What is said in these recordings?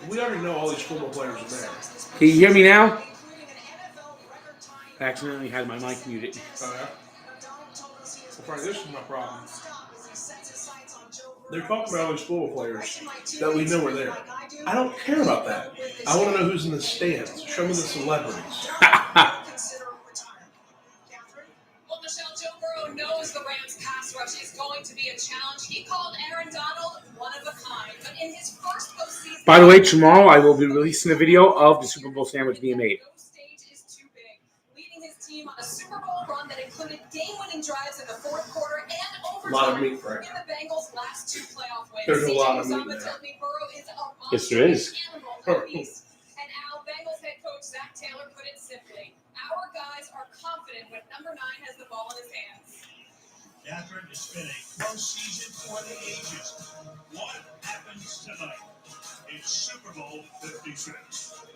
We already know all these football players are there. Can you hear me now? I accidentally had my mic muted. Oh, yeah? Well, Frank, this is my problem. They're talking about all these football players that we know are there. I don't care about that. I want to know who's in the stands. Show me the celebrities. Well, Michelle, Joe Burrow knows the Rams' pass rush is going to be a challenge. He called Aaron Donald one of a kind, but in his first postseason. By the way, tomorrow I will be releasing a video of the Super Bowl sandwich being made. No stage is too big. Leading his team on a Super Bowl run that included game-winning drives in the fourth quarter and A lot of overtime meat, Frank. in the Bengals' last two playoff wins. There's a lot of meat Uzomah there. tells me Burrow is a Yes, there is. animal of peace. And Al, Bengals head coach Zach Taylor put it simply: our guys are confident when number 9 has the ball in his hands. Catherine is spinning. Postseason for the ages. What happens tonight? It's Super Bowl 56.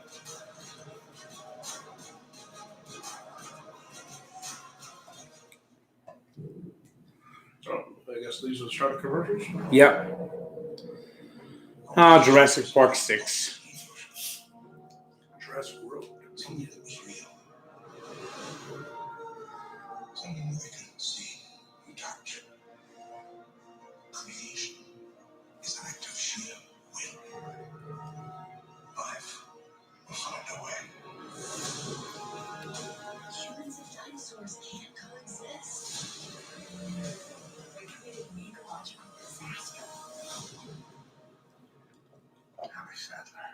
Oh, I guess these are the start of commercials. Yep. Jurassic Park 6. Jurassic World. Something that was real. Something we couldn't see and touch. Creation is an act of sheer will. Life will find a way. Humans and dinosaurs can't coexist. We created an ecological disaster. Harry Sadler.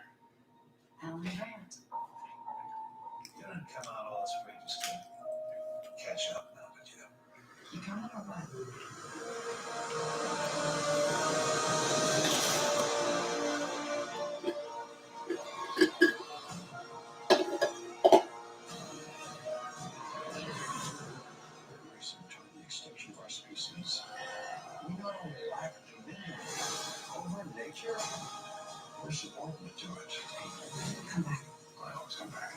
Alan Grant. You didn't come out all this way just to catch up now, did you? You coming or what? Recent to the extinction of our species. We not only lack dominion over nature, we're subordinate to it. Come back. I always come back.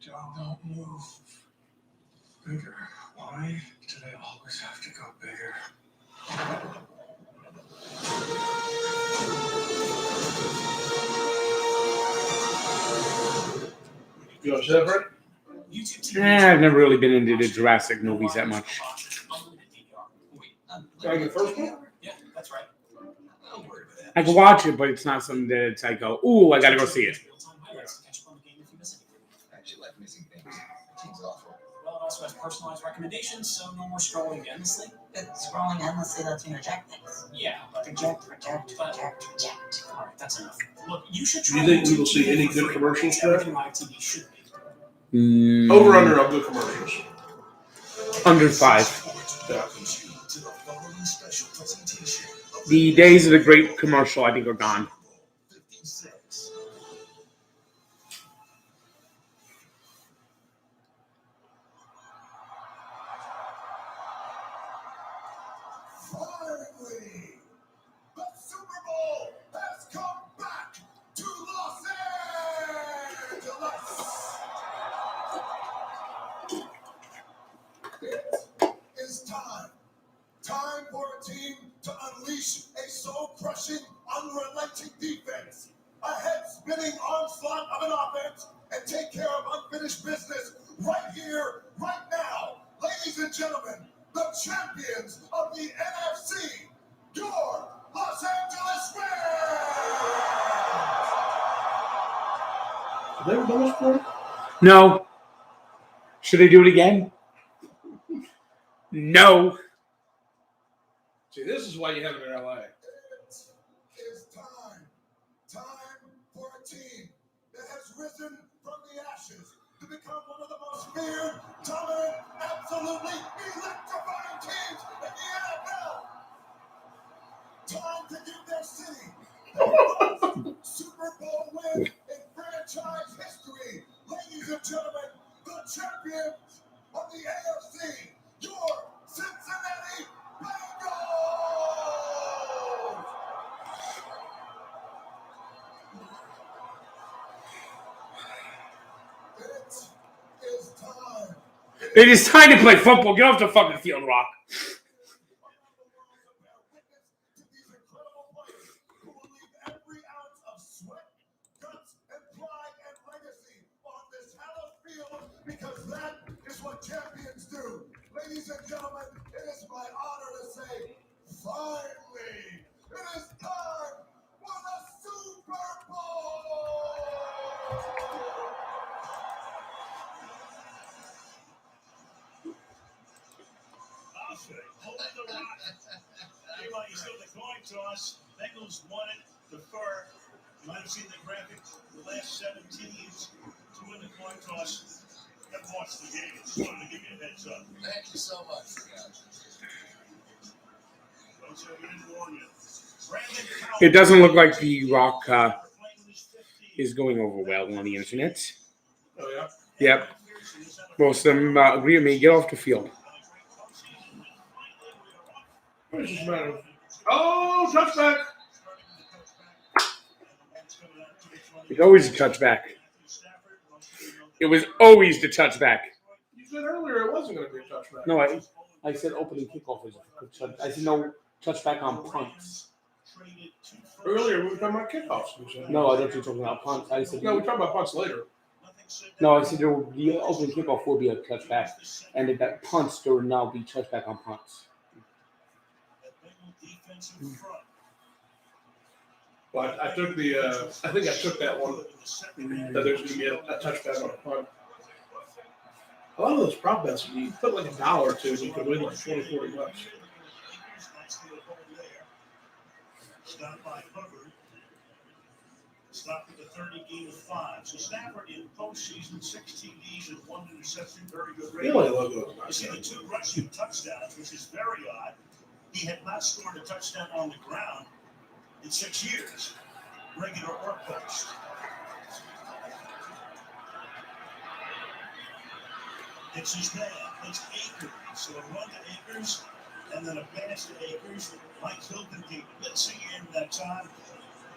Don't move. Bigger. Why do they always have to go bigger? You want to see that, Frank? I've never really been into the Jurassic movies that much. Like the first one? Yeah, that's right. Don't worry about that. I can watch it, but it's not something that it's like, ooh, I gotta go see it. Actually, like missing things. It seems awful. Well, it also has personalized recommendations, so no more scrolling endlessly. But scrolling endlessly lets me reject things. Yeah, but Reject. all right, that's enough. Look, you should Do try. you think we will YouTube see any for good free. commercials It's for that? everything live TV should be. Over under on good commercials. Under 5. Yeah. The days of the great commercial, I think, are gone. Finally, the Super Bowl has come back to Los Angeles. It is time. Time for a team to unleash a soul-crushing, unrelenting defense. A head-spinning onslaught of an offense and take care of unfinished business right here, right now. Ladies and gentlemen, the champions of the NFC, your Los Angeles Rams! Have they ever done this before? No. Should they do it again? No. See, this is why you have it in LA. It is time. Time for a team that has risen from the ashes to become one of the most feared, dominant, absolutely electrifying teams in the NFL. Time to give their city the first Super Bowl win in franchise history. Ladies and gentlemen, the champions of the AFC, your Cincinnati Bengals! It is time. It is time to play football. Get off the fucking field, Rock. because that is what champions do. Ladies and gentlemen, it is my honor to say, finally, it is time for the Super Bowl! Hold the rock. Meanwhile, you still the coin toss. Bengals won it. Defer. You might have seen the graphic. The last 7 teams to win the coin toss have watched the game. Just wanted to give you a heads up. Thank you so much, guys. Don't say we didn't warn you. Brandon Cowell. It doesn't look like The Rock is going over well on the internet. Oh, yeah? Yep. Most of them agree with me. Get off the field. What is this matter? Oh, touchback! It's always a touchback. It was always the touchback. You said earlier it wasn't going to be a touchback. No, I said opening kickoff was a touchback. I said no touchback on punts. Earlier we were talking about kickoffs. We said. No, I don't think you're talking about punts. I said No, we talked about punts later. no. I said the opening kickoff will be a touchback, and that punts there will now be touchback on punts. Well, I took the. I think I took that one. That there's going to be a touchback on a punt. A lot of those prop bets, you put like $1 or $2, and you could win like $20, $40. Stopped by Hubbard. Stopped at the 30 gain of 5. So Stafford in postseason 6 TDs and 1 interception, very good The rating. only logo You see the 2 rushing touchdowns, which is very odd. He had not scored a touchdown on the ground in 6 years, regular or post. It's his man. It's Akers. So a run to Akers, and then a pass to Akers. Mike Hilton came blitzing in that time,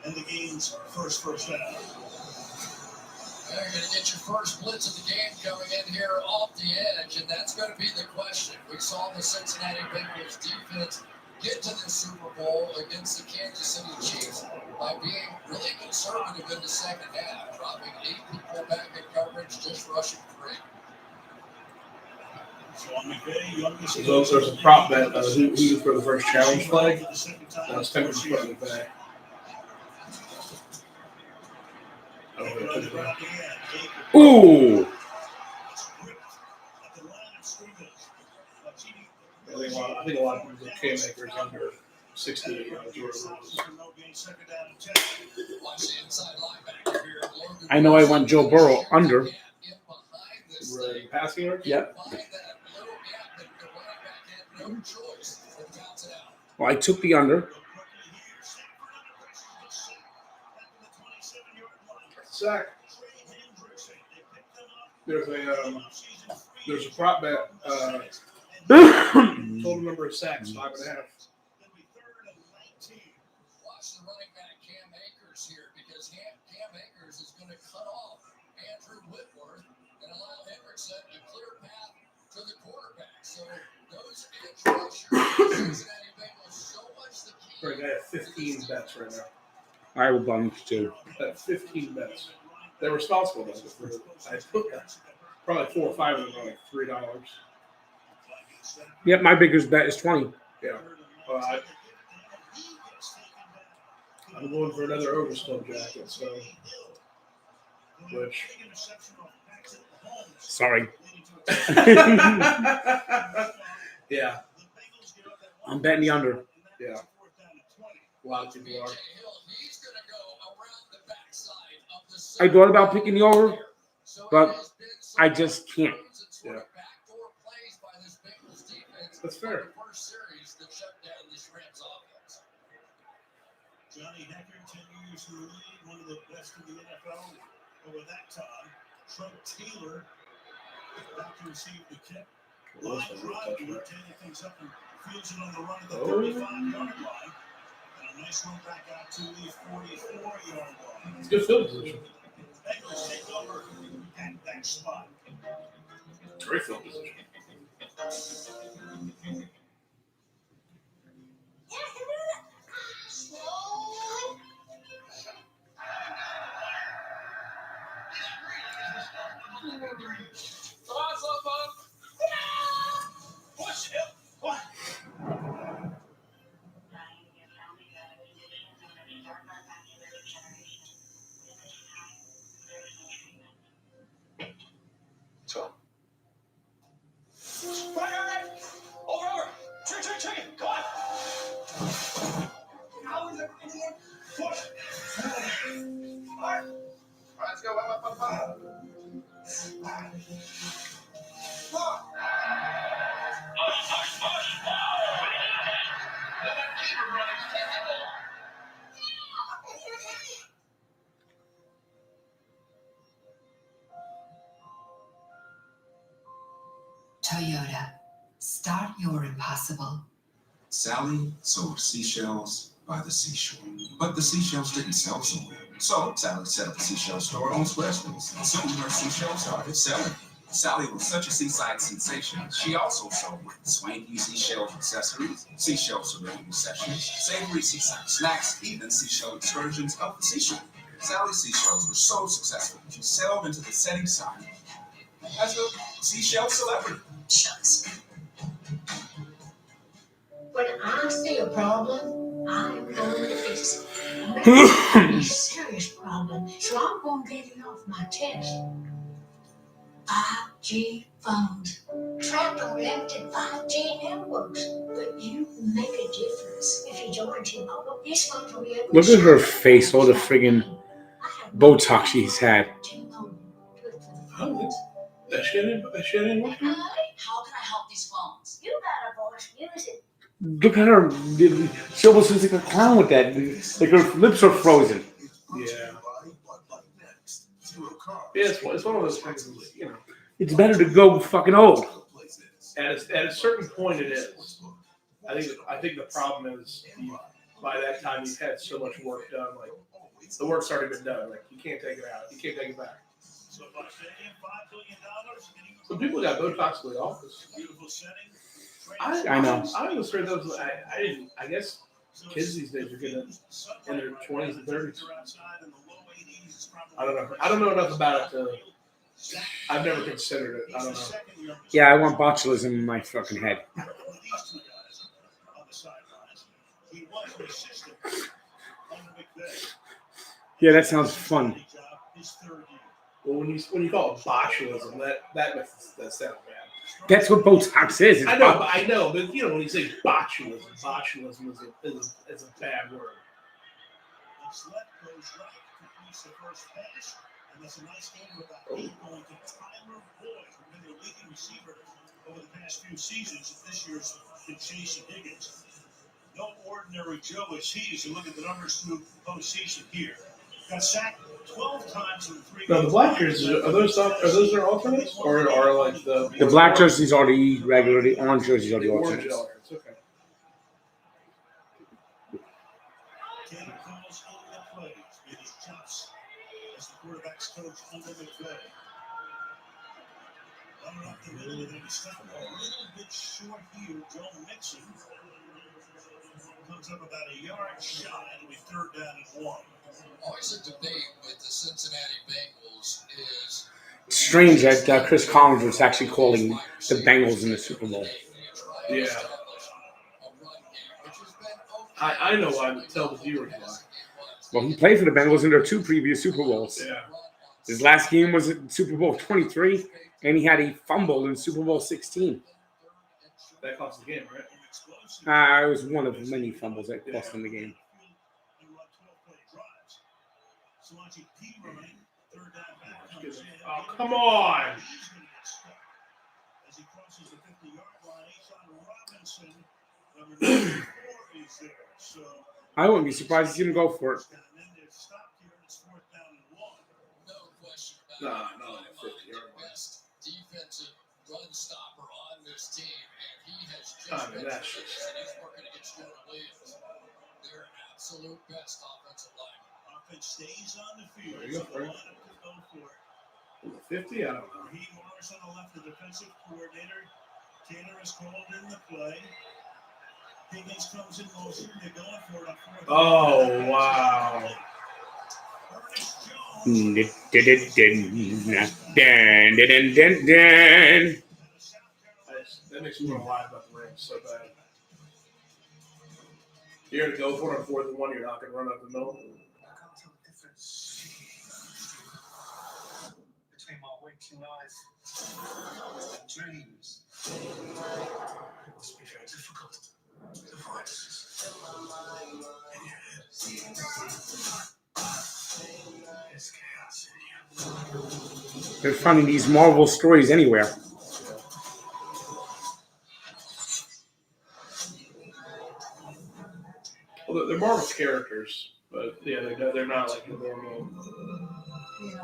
and the game's first down. Now you're going to get your first blitz of the game coming in here off the edge, and that's going to be the question. We saw the Cincinnati Bengals defense get to the Super Bowl against the Kansas City Chiefs by being really conservative in the second half, dropping 8 people back in coverage, just rushing 3. So on McVay, youngest. So there's a prop bet who for the first challenge flag. That's technically put in the bag. Ooh! I think a lot of people came makers under 68 yards. I know I want Joe Burrow under. Passing yards? Yep. Well, I took the under. Sack. There's a prop bet. Total number of sacks, 5.5. Watch the running back Cam Akers here, because Cam Akers is going to cut off Andrew Whitworth and allow Hendrickson a clear path to the quarterback. So those edge rushers, Cincinnati Bengals, so much the key. Right, I have 15 bets right now. I have a bunch too. I have 15 bets. They're responsible though. I put probably 4 or 5 of them are like $3. Yep, my biggest bet is 20. Yeah. Well, I'm going for another overspill jacket, so which Sorry. yeah. I'm betting the under. Yeah. A lot of people are. I thought about picking the over, but I just can't. Yeah. That's fair. Johnny Hecker, 10 years in the league, one of the best in the NFL over that time. Trent Taylor back to receive the kick. Line drive, taking things up and fields it on the run of the 35-yard line. And a nice run back out to the 44-yard line. It's good field position. Bengals take over at that spot. Great field position. Let's go. Toyota. Start your impossible. Sally sold seashells by the seashore. But the seashells didn't sell so well. So Sally set up a seashell store on Squarespace. And soon her seashells started selling. Sally was such a seaside sensation. She also sold swanky seashell accessories, seashell surrounding sessions, savory seaside snacks, even seashell excursions up the seashore. Sally's seashells were so successful, she sailed into the setting sun as a seashell celebrity. Shucks. When I see a problem, I'm going to fix it. Maybe it's a serious problem, so I'm going to get it off my chest. 5G phones. Trapped on limited 5G networks. But you make a difference if you join T-Mobile. These phones will be able to Look at her share face, all the friggin' Botox she's had. T-Mobile. Good for the Oh, phones. that shit ain't working. How can I help these phones? You got a voice. Use it. Look at her. She almost looks like a clown with that. Like her lips are frozen. Yeah. Yeah, it's one of those things, you know. It's better to go fucking old. At a certain point, it is. I think the problem is by that time you've had so much work done. Like the work's already been done. Like you can't take it out. You can't take it back. So by paying $5 billion, Some people got Botox in the office. beautiful setting. I know. I was afraid those. I didn't. I guess kids these days are getting in their 20s and 30s. I don't know. I don't know enough about it. I've never considered it. I don't know. Yeah, I want botulism in my fucking head. Yeah, that sounds fun. Well, when you call it botulism, that sounds bad. That's what Botox is. I know, but you know when you say botulism is a bad word. And that's a nice game with that lead going to Tyler Boyd, who's been their leading receiver over the past few seasons. This year's been Chasey Higgins. No ordinary Joe is he. As you look at the numbers through postseason here, got sacked 12 times in 3 games. No, the black jerseys are those their alternates or are like The black jerseys are the regular. The orange jerseys are the orange alternates. alternates? Okay. Ken calls on the plays. It is Johnson as the quarterback's coach under McVay. Running up the middle of the step a little bit short here. Joe Mixon comes up about a yard shy. It'll be 3rd down and 1. Always a debate with the Cincinnati Bengals is Strange that Chris Collins was actually calling the Bengals in the Super Bowl. Yeah. I know why, but tell the viewers why. Well, he played for the Bengals in their 2 previous Super Bowls. Yeah. His last game was in Super Bowl 23, and he had a fumble in Super Bowl 16. That cost the game, right? It was one of many fumbles that cost him the game. Oh, come on! As he crosses the 50-yard line, Robinson, number 94, is there. So I wouldn't be surprised to see him go for it. and then they've stopped here, and it's 4th down and 1. no question about it. No, 50-yard line. Best defensive run stopper on this team, and he has just mean, been that's tremendous, and he's working against Jordan Williams. Their absolute best offensive line. Offense stays on the field. There you go, So the Frank. lineup could go for it. 50? I don't know. Raheem Morris on the left, the defensive coordinator. Taylor is called in the play. Higgins comes in motion. They're going for it on 4th. Oh, wow. Ernest Jones. That makes me want to lie about the Rams so bad. You're going to go for it on 4th and 1. You're not going to run up the middle. Between my waking life and dreams. It must be very difficult. The voices in your head. There's chaos in you. They're finding these Marvel stories anywhere. Well, they're Marvel characters, but yeah, they're not like the normal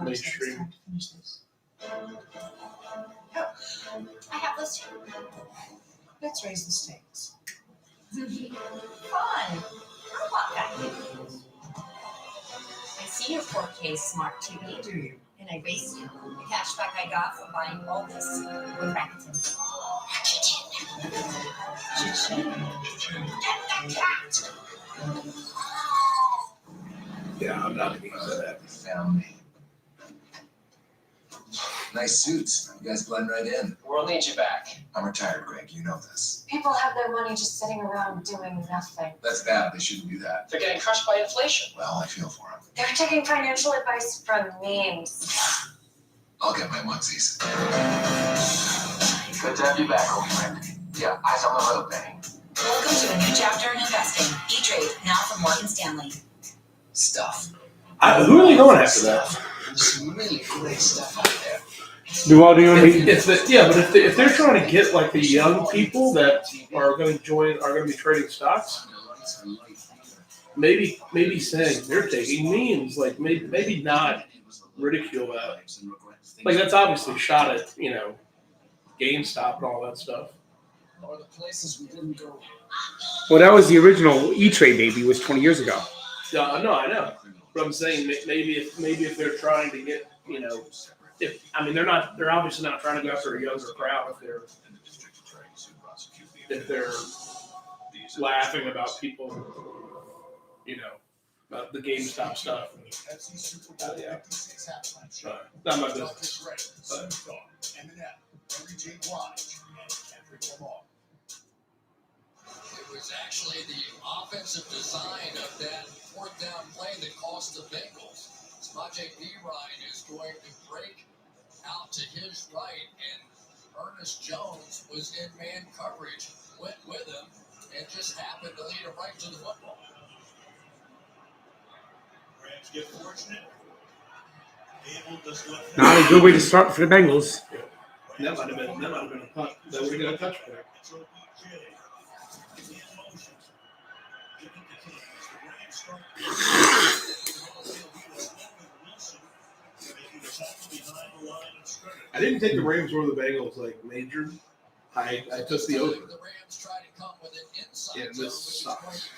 mainstream. I have this too. Let's raise the stakes. Fun. I see your 4K smart TV. Do you? And I race you. The cashback I got for buying all this with Rakuten. Get the cat! Yeah, I'm not going to use that. Found me. Nice suits. You guys blend right in. We'll need you back. I'm retired, Greg. You know this. People have their money just sitting around doing nothing. That's bad. They shouldn't do that. They're getting crushed by inflation. Well, I feel for them. They're taking financial advice from memes. I'll get my onesies. Good to have you back, old friend. Yeah, eyes on the road, Benny. Welcome to a new chapter in investing. E-Trade, now from Morgan Stanley. Stuff. Who are they going after that? There's some really great stuff out there. But if they're trying to get like the young people that are going to be trading stocks, maybe saying they're taking memes, like maybe not ridicule that. Like that's obviously shot at GameStop and all that stuff. Or the places we didn't go. Well, that was the original E-Trade, baby. Was 20 years ago. Yeah, no, I know. But I'm saying maybe if they're trying to get they're obviously not trying to go after a younger crowd if they're laughing about people, about the GameStop stuff. Not my business. It was actually the offensive design of that fourth down play that cost the Bengals. Samaje Perine is going to break out to his right, and Ernest Jones was in man coverage, went with him, and just happened to lead him right to the football. Rams get fortunate. Not a good way to start for the Bengals. That might have been a punt. That would have been a touchback. I didn't take the Rams or the Bengals like major. I took the over. Yeah, this sucks.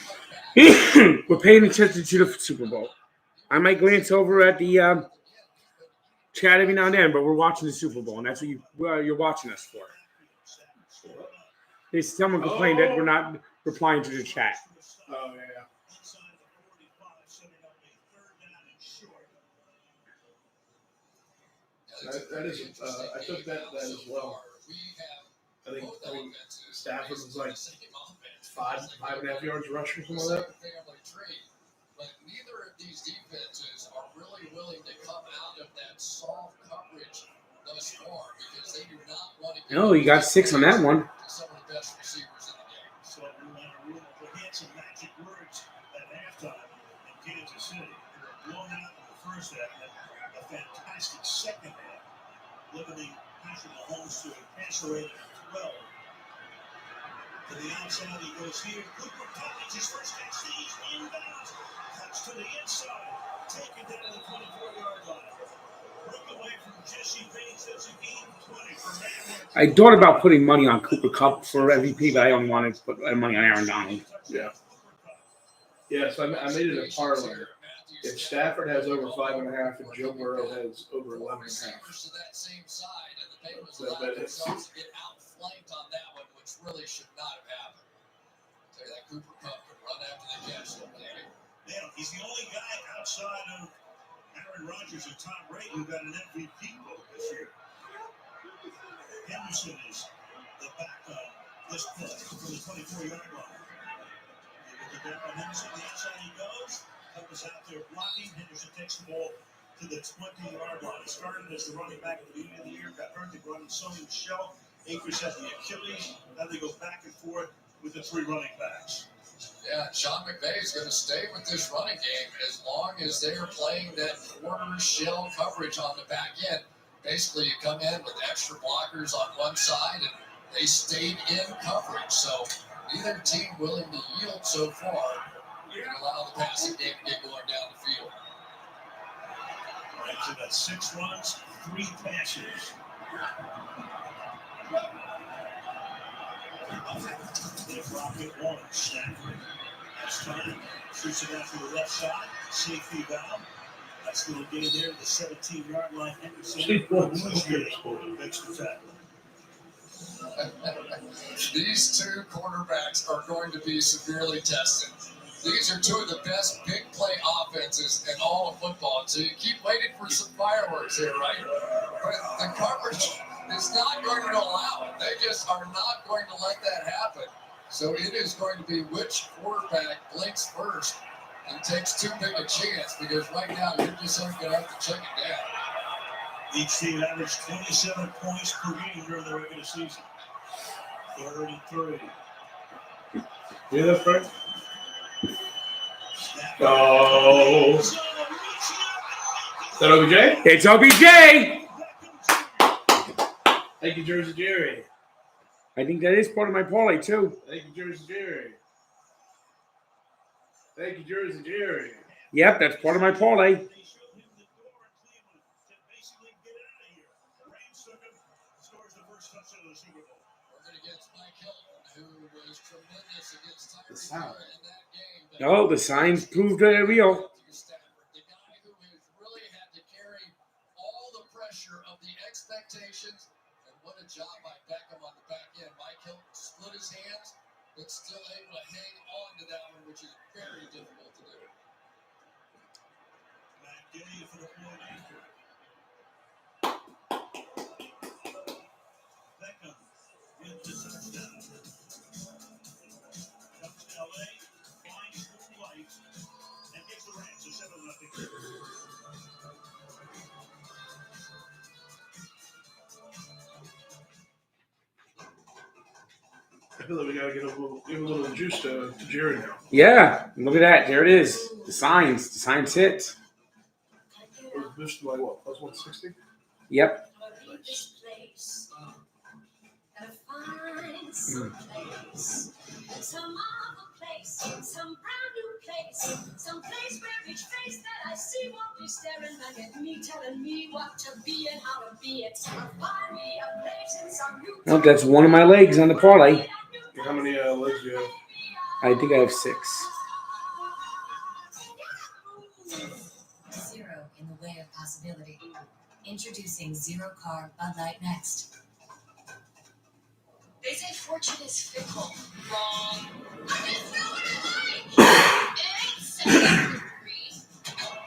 We're paying attention to the Super Bowl. I might glance over at the chat every now and then, but we're watching the Super Bowl, and that's what you're watching us for. There's someone complained that we're not replying to the chat. Oh, yeah. That is, I took that as well. I think Stafford was like 5.5 yards rushing, something like that. But neither of these defenses are really willing to come out of that soft coverage thus far because they do not want to. Oh, you got 6 on that one. Some of the best receivers in the game. So we had some magic words at halftime in Kansas City. They were blown out in the first half, and a fantastic second half, limiting Patrick Mahomes to a passer rating of 12. To the outside, he goes here. Cooper Kupp makes his first catch. He's inbounds. Cuts to the inside. Taken down to the 24-yard line. Broke away from Jesse Bates. That's a game 20 for Matt. I thought about putting money on Cooper Kupp for MVP, but I only wanted to put money on Aaron Donald. Yeah. Yeah, so I made it a parlay. If Stafford has over 5.5 and Joe Burrow has over 11.5. So that is. Get outflanked on that one, which really should not have happened. Tell you that Cooper Kupp could run after the catch. Yeah, he's the only guy outside of Aaron Rodgers and Tom Brady who got an MVP vote this year. Henderson is the back on this play from the 24-yard line. Give it to Darrell Henderson. The outside he goes. Kupp is out there blocking. Henderson takes the ball to the 20-yard line. He started as the running back at the beginning of the year. Got hurt. They brought in Sonny Michel. Akers had the Achilles. Now they go back and forth with the 3 running backs. Yeah, Sean McVay is going to stay with this running game as long as they are playing that quarter shell coverage on the back end. Basically, you come in with extra blockers on one side, and they stayed in coverage. So neither team willing to yield so far. You're going to allow the passing game to get going down the field. All right, so that's 6 runs, 3 passes. They rocket one, Stafford. This time, shoots it out to the left side. Safety valve. That's going to get in there at the 17-yard line. Henderson makes the tackle. These two quarterbacks are going to be severely tested. These are two of the best big play offenses in all of football. So you keep waiting for some fireworks here, right? But the coverage is not going to allow it. They just are not going to let that happen. So it is going to be which quarterback blinks first and takes too big a chance, because right now you're just going to have to check it down. Each team averaged 27 points per game during the regular season. 3rd and 3. You hear that, Frank? Oh. Is that OBJ? It's OBJ. Thank you, Jersey Jerry. I think that is part of my parlay too. Thank you, Jersey Jerry. Thank you, Jersey Jerry. Yep, that's part of my parlay. The sound. Oh, the signs proved that they're real. The guy who has really had to carry all the pressure of the expectations, and what a job by Beckham on the back end. Mike Hilton split his hands, but still able to hang on to that one, which is very difficult to do. Matt Gay for the point after. Beckham gets the touchdown. Comes to LA, finds moonlight, and gives the Rams a 7-0. I feel like we gotta give a little juice to Jerry now. Yeah, look at that. There it is. The signs hit. This is like what, plus 160? Yep. Some other place, some brand new place, some place where each face that I see won't be staring back at me, telling me what to be and how to be it. Find me a place in some new Well, that's one of my legs on the parlay. How many legs do you have? I think I have 6. 0 in the way of possibility. Introducing Zero Carb Bud Light Next. They say fortune is fickle. Wrong. I just know what I like. It ain't 7 degrees.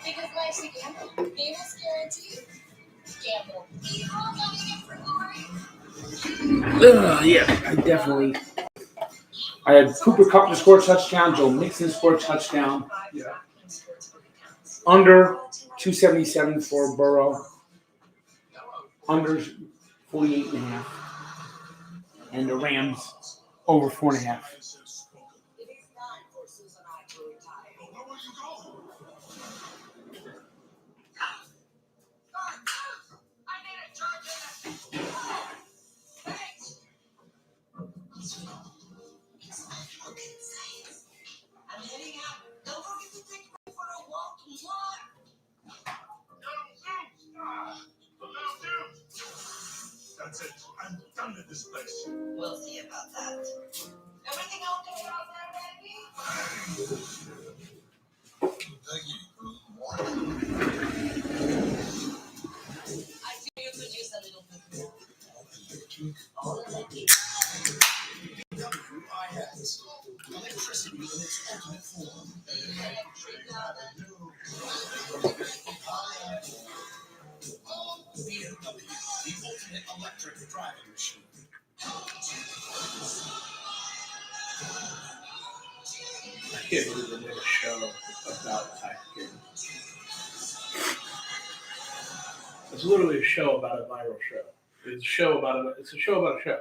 Because life's a gamble. Famous guaranteed. Gamble. Eat all money for glory. Yeah, I definitely. I had Cooper Kupp to score a touchdown. Joe Mixon scored a touchdown. Yeah. Under 277 for Burrow. Under 48.5. And the Rams over 4.5. I'm heading out. Don't forget to take me for a walk. That's it. I'm done with this place. We'll see about that. Everything okay out there, baby? I think you could use a little bit more. All electric. WIS. Electricity in its ultimate form. BMW, the ultimate electric driving machine. I can't believe they made a show about Tiger King. It's literally a show about a viral show. It's a show about a show about a show.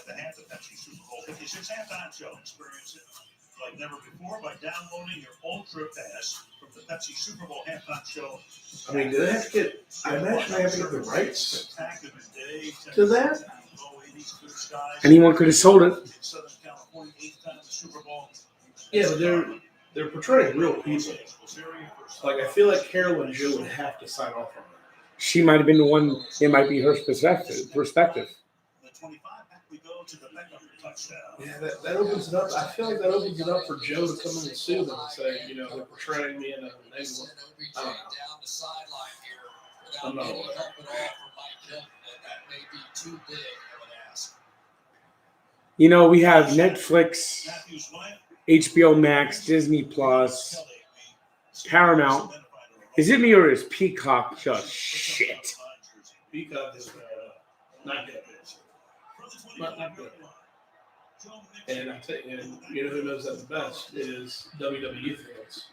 The half the Pepsi Super Bowl 56 halftime show. Experience it. like never before by downloading your Ultra Pass from the Pepsi Super Bowl halftime show. I mean, do they have to get? I imagine they have to get the rights Spectacular day. to that. Low 80s, clear skies. Anyone could have sold it. In Southern California, 8th time in the Super Bowl. Yeah, but they're portraying real people. Like I feel like Carolyn Joe would have to sign off on that. She might have been the one. It might be her perspective. The 25 back we go to the Beckham touchdown. Yeah, that opens it up. I feel like that opens it up for Joe to come in and sue them and say, you know, they're portraying me in a negative way. I don't know. Down the sideline here I'm without not any aware. help at all from Mike Hilton, and that may be too big of an ask. You know, we have Netflix, Matthew's wife, HBO Max, Disney Plus, Paramount. Is it me or is Peacock just shit? Peacock is not good. Not good. And I tell you, you know who knows that the best is WWE fans.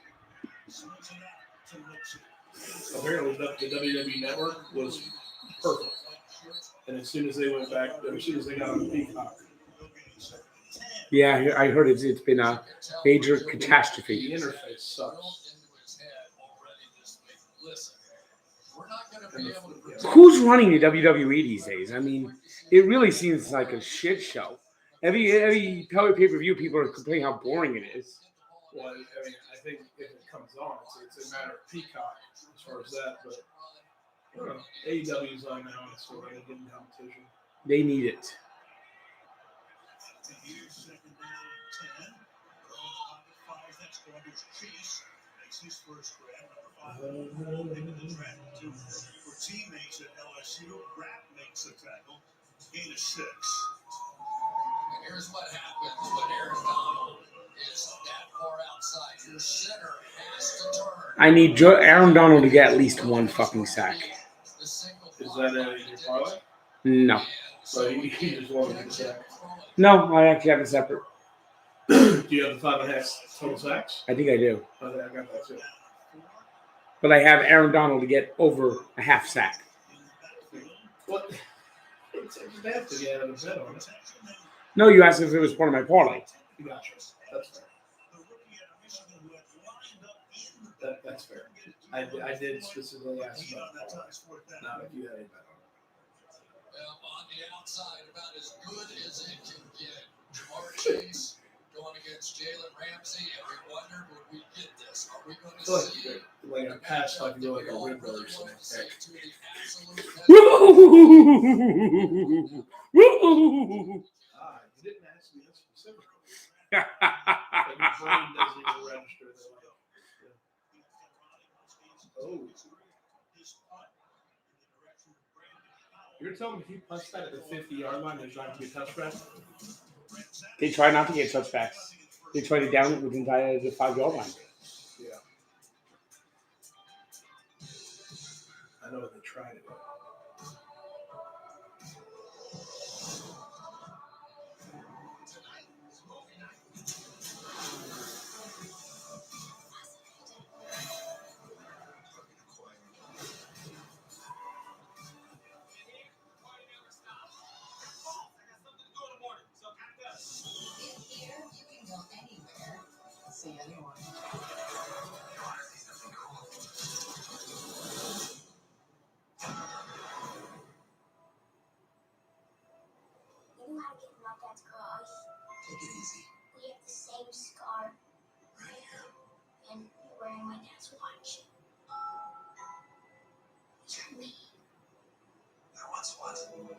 Apparently, the WWE network was perfect. And as soon as they went back, as soon as they got on Peacock, Yeah, I heard it's been a major the catastrophe. interface sucks. We're not going to be able to protect Who's running the WWE these days? I mean, it really seems like a shit show. Every pay-per-view, people are complaining how boring it is. Well, I mean, I think if it comes on, it's a matter of Peacock as far as that. But I don't know. AEW's on now, and so they're getting competition. They need it. Here's second down and 10. Fires that Strawberry's Chase makes his first grab. Number 5 taking the track for teammates at LSU. Rapp makes the tackle. Gain of 6. And here's what happens when Aaron Donald is that far outside. Your center has to turn. I need Aaron Donald to get at least one fucking sack. Is that your parlay? No. So you just want to get sack. No, I actually have it separate. Do you have the 5.5 total sacks? I think I do. Oh, yeah, I got that too. But I have Aaron Donald to get over a half sack. What? It's bad to get out of bed on it. No, you asked if it was part of my parlay. Gotcha. That's fair. That's fair. I did specifically ask about that. Not if you had any bet on it. Well, on the outside, about as good as it can get. Jamar Chase going against Jalen Ramsey, and we wondered, would we get this? Are we going to see like a pass like you go like a Red Brothers or something. You didn't ask me that specifically. Like your brain doesn't even register that way. Oh. You're telling me if you punch that at the 50-yard line, there's not going to be a touchback? They try not to get touchbacks. They try to down it within the 5-yard line. Yeah. I know they tried it. See anyone. You know how to get in my dad's garage? Take it easy. We have the same scar. Right here. And you're wearing my dad's watch. You're me. Now what's what?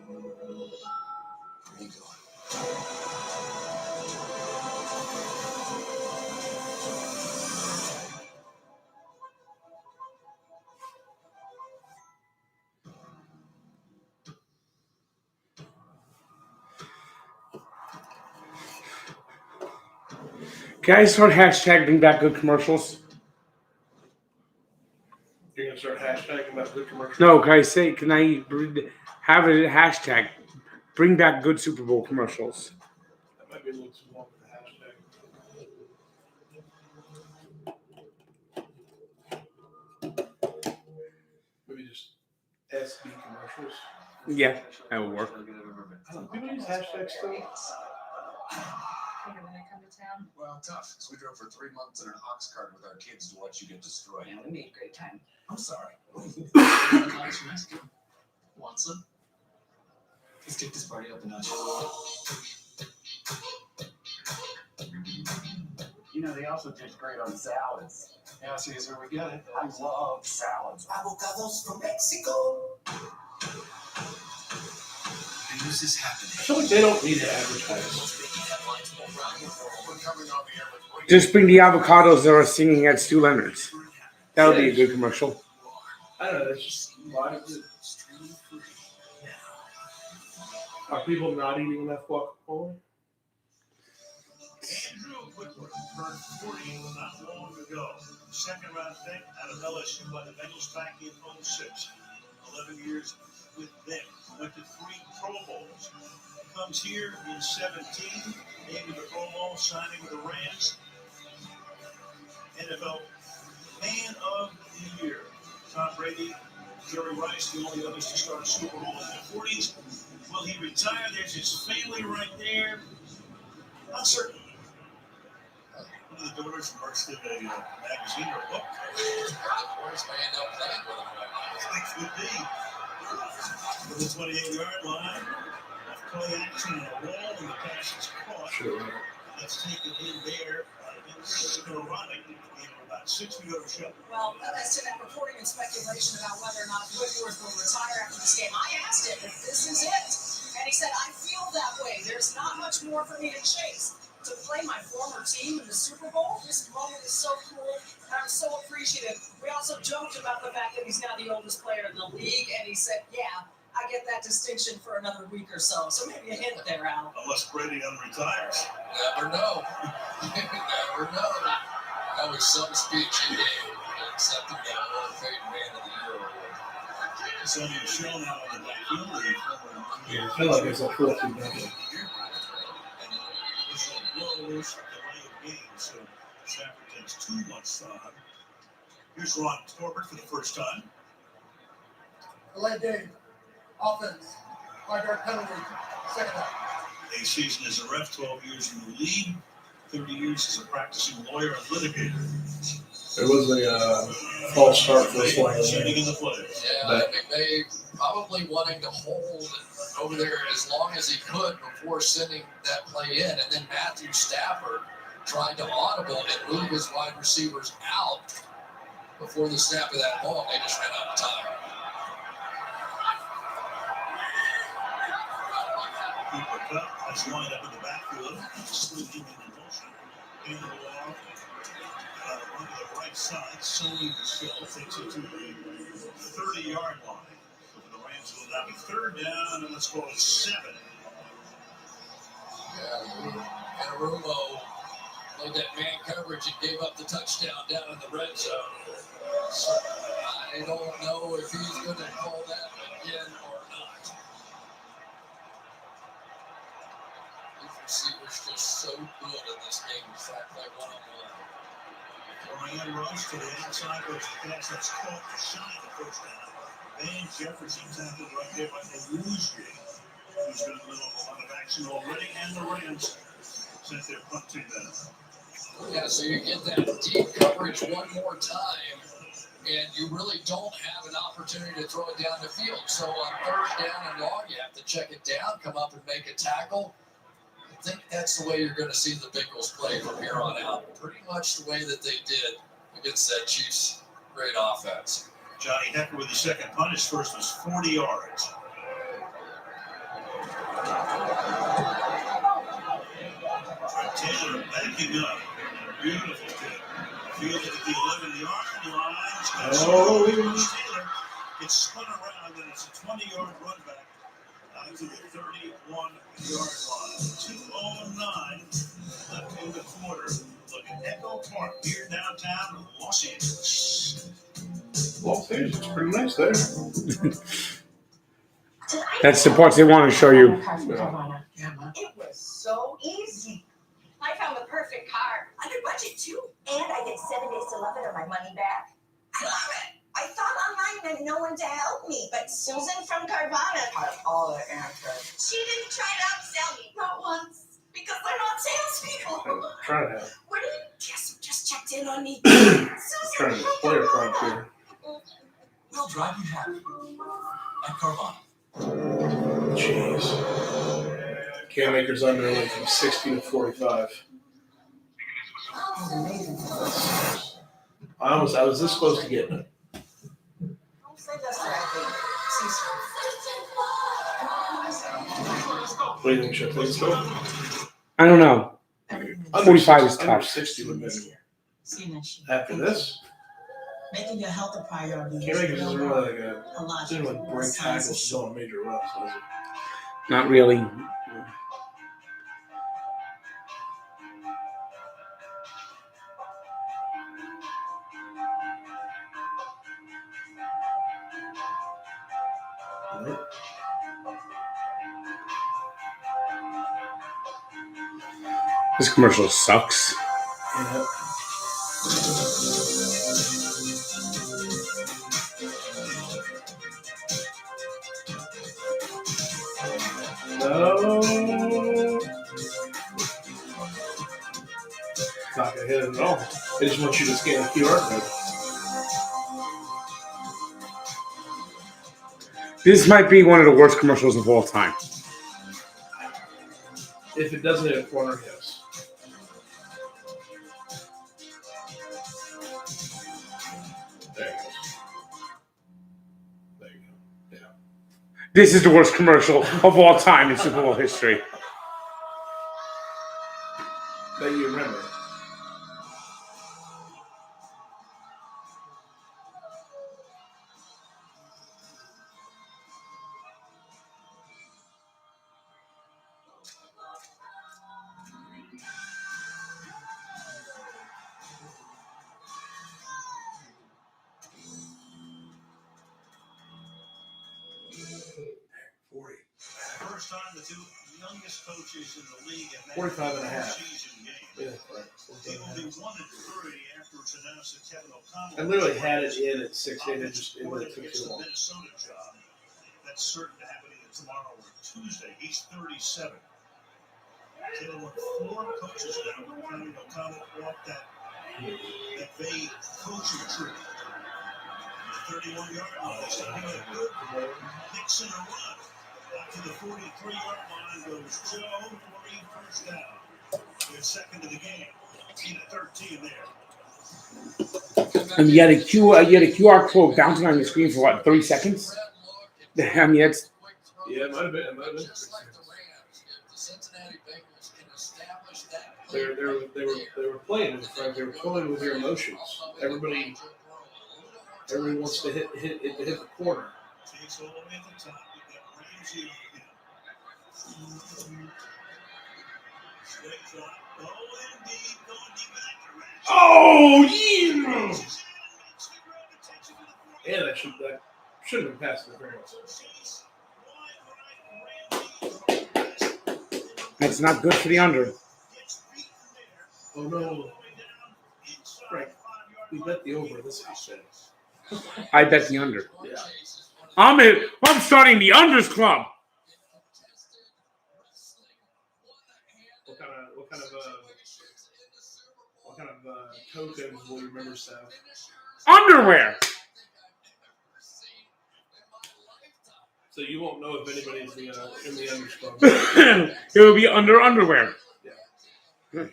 Where are you going? Can I start hashtag bring back good commercials? You're going to start hashtagging about good commercials? No, can I have a hashtag bring back good Super Bowl commercials? That might be a little too long for the hashtag. Maybe just SB commercials. Yeah, that would work. I don't know, people use hashtags still. Later when I come to town. Well, tough. So we drove for 3 months in an ox cart with our kids to watch you get destroyed. Yeah, we made a great time. I'm sorry. Want some? Let's get this party up a notch. You know, they also taste great on salads. Yeah, see, is where we get it. I love salads. Avocados from Mexico. News is happening. I feel like they don't need to advertise. Just bring the avocados that are singing at Stu Leonard's. That would be a good commercial. I don't know. It's just why is it? Are people not eating enough guacamole? Andrew Whitworth turned 40 not long ago. Second round pick out of LSU by the Bengals back in 06. 11 years with them. Went to 3 Pro Bowls. Comes here in 17. Named to the Pro Bowl, signing with the Rams. NFL Man of the Year. Tom Brady, Jerry Rice, the only others to start a Super Bowl in the 40s. Will he retire? There's his family right there. Uncertain. One of the daughters from Merch did a magazine or a book. The boys may end up playing with him right now. It could be. From the 28-yard line, play action on the wall, and the pass is caught. Let's take it in there. Ironic. About 6 feet over shot. Well, as to that reporting and speculation about whether or not Whitworth will retire after this game, I asked him if this is it. And he said, I feel that way. There's not much more for me to chase. To play my former team in the Super Bowl, this moment is so cool, and I'm so appreciative. We also joked about the fact that he's now the oldest player in the league, and he said, yeah, I get that distinction for another week or so. So maybe a hint there, Al. Unless Brady unretires. Never know. Never know. That was some speech he gave, accepting that Hall of Fame Man of the Year award. It's on your show now on the backfield. Yeah, I feel like it's a 14 minute. This will blow loose the delay of games, so Stafford takes 2 months on. Here's Ron Corbett for the first time. Late game. Offense. 5-yard penalty. Second down. A season as a ref, 12 years in the league, 30 years as a practicing lawyer and litigator. There was a false start for this one. Sitting in the plays. Yeah, McVay probably wanting to hold over there as long as he could before sending that play in. And then Matthew Stafford tried to audible and move his wide receivers out before the snap of that ball. They just ran out of time. Cooper Cup has lined up in the backfield, slid him in motion, and the ball on the right side. Sony Michelle takes it to the 30-yard line. So for the Rams, will now be third down, and let's call it 7. Yeah, and Arumo played that man coverage and gave up the touchdown down in the red zone. So I don't know if he's going to call that again or not. Receivers just so good in this game. Sack play one-on-one. Ryan runs to the outside, goes pass that's caught to shine the first down. Van Jefferson tackled right there by the Rouge, who's been a little out of action already, and the Rams sent their punt team down. Yeah, so you get that deep coverage one more time, and you really don't have an opportunity to throw it down the field. So on third down and long, you have to check it down, come up and make a tackle. I think that's the way you're going to see the Bengals play from here on out. Pretty much the way that they did against that Chiefs' great offense. Johnny Hecker with the second punt. His first was 40 yards. Trent Taylor backing up. Beautiful kick. Fielded at the 11-yard line. Oh. Taylor gets spun around, and it's a 20-yard run back out to the 31-yard line. 2:09 left in the quarter. Look at Echo Park here downtown Los Angeles. Los Angeles, pretty nice there. That's the parts they want to show you. It was so easy. I found the perfect car. I could budget too. And I get 7 days to love it or my money back. I love it. I thought online meant no one to help me, but Susan from Carvana had all the answers. She didn't try to upsell me. Not once. Because they're not salespeople. I'm trying to have. What do you just checked in on me? Trying to player crunch here. We'll drive you happy. At Carvana. Jeez. Cam Akers under went from 60 to 45. I was this close to getting it. Don't say that's right. What do you think? Should I play this though? I don't know. 45 is Under tough. 60 would have been See, Nish. after this. Making your health a priority Cam Akers isn't really like a lot. didn't like break tackles on major runs, does it? Not really. Nope. This commercial sucks. Yeah. No. It's not gonna hit it at all. They just want you to scan the QR code. This might be one of the worst commercials of all time. If it doesn't hit a corner, yes. There you go. There you go. Yeah. This is the worst commercial of all time in Super Bowl history. That you remember. First time the two youngest coaches in the league have had 45 and a half. season game. Yeah, right. They will be 1-3 after it's announced that Kevin O'Connell. I literally had it in at 6 8. It really took gets too the long. Minnesota job. That's certain to happen either tomorrow or Tuesday. He's 37. Taylor won 4 coaches now. Kevin O'Connell walked that vague coaching tree. 31-yard line. He's starting a good Nixon a run. Up to the 43-yard line goes Joe for a first down. They're second of the game. 13 there. And you had a QR code bouncing on your screen for what, 30 seconds? I mean, it's Yeah, it might have been. It might have been. They were playing with friends. They were playing with your emotions. Everybody wants to hit the corner. Takes all the way at the top. You got Ramsey on him. Straight drop. Oh, indeed. Going deep in that direction. Oh yeah! And that should have been past the interference. That's not good for the under. Oh no! Frank, we bet the over. This is said. I bet the under. Yeah. I'm starting the unders club. What kind of tokens will you remember, Seth? Underwear. So you won't know if anybody's in the unders club. It will be underwear. Yeah.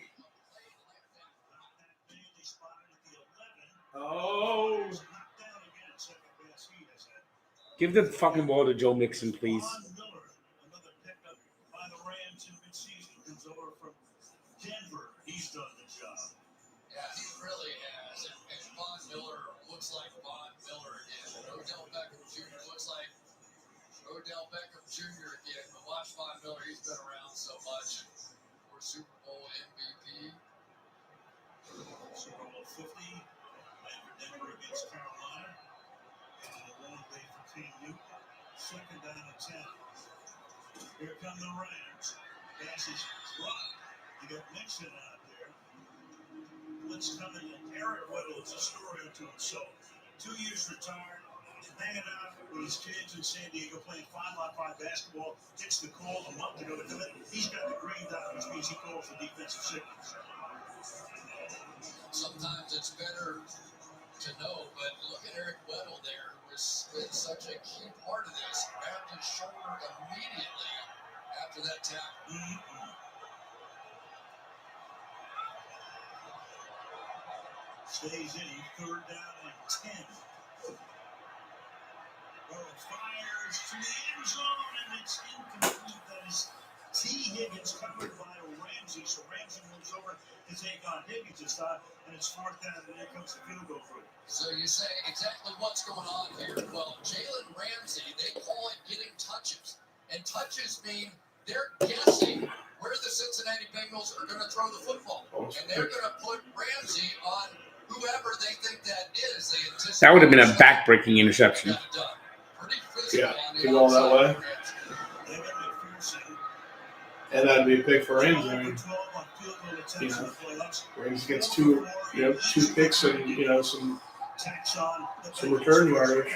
Oh. Give the fucking ball to Joe Mixon, please. Another pickup by the Rams in midseason. Comes over from Denver. He's done the job. Yeah, he really has. And Von Miller looks like Von Miller again. And Odell Beckham Jr. looks like Odell Beckham Jr. again. But watch Von Miller. He's been around so much. For Super Bowl MVP. Super Bowl 50. Playing for Denver against Carolina. And a long day for Cam Newton. Second down and 10. Here come the Rams. Passes dropped. You got Nixon out there. Blitz coming in. Eric Weddle is a story unto himself. 2 years retired. hanging out with his kids in San Diego playing 5-on-5 basketball. Hits the call a month ago to do it. He's got the green dot, which means he calls the defensive signals. Sometimes it's better to know, but look at Eric Weddle there, who has been such a key part of this. Grabbed his shoulder immediately after that tackle. Stays in, 3rd down and 10. Fires to the end zone, and it's incomplete. That is T. Higgins covered by Ramsey. So Ramsey moves over to take on Higgins' side, and it's 4th down, and here comes the field goal for it. So you say exactly what's going on here. Well, Jalen Ramsey, they call it getting touches. And touches mean they're guessing where the Cincinnati Bengals are going to throw the football. And they're going to put Ramsey on whoever they think that is. They anticipate That would have been a back-breaking interception. Yeah, to go all that way. And that'd be a pick for Ramsey. I mean, Ramsey gets two picks and some return yardage.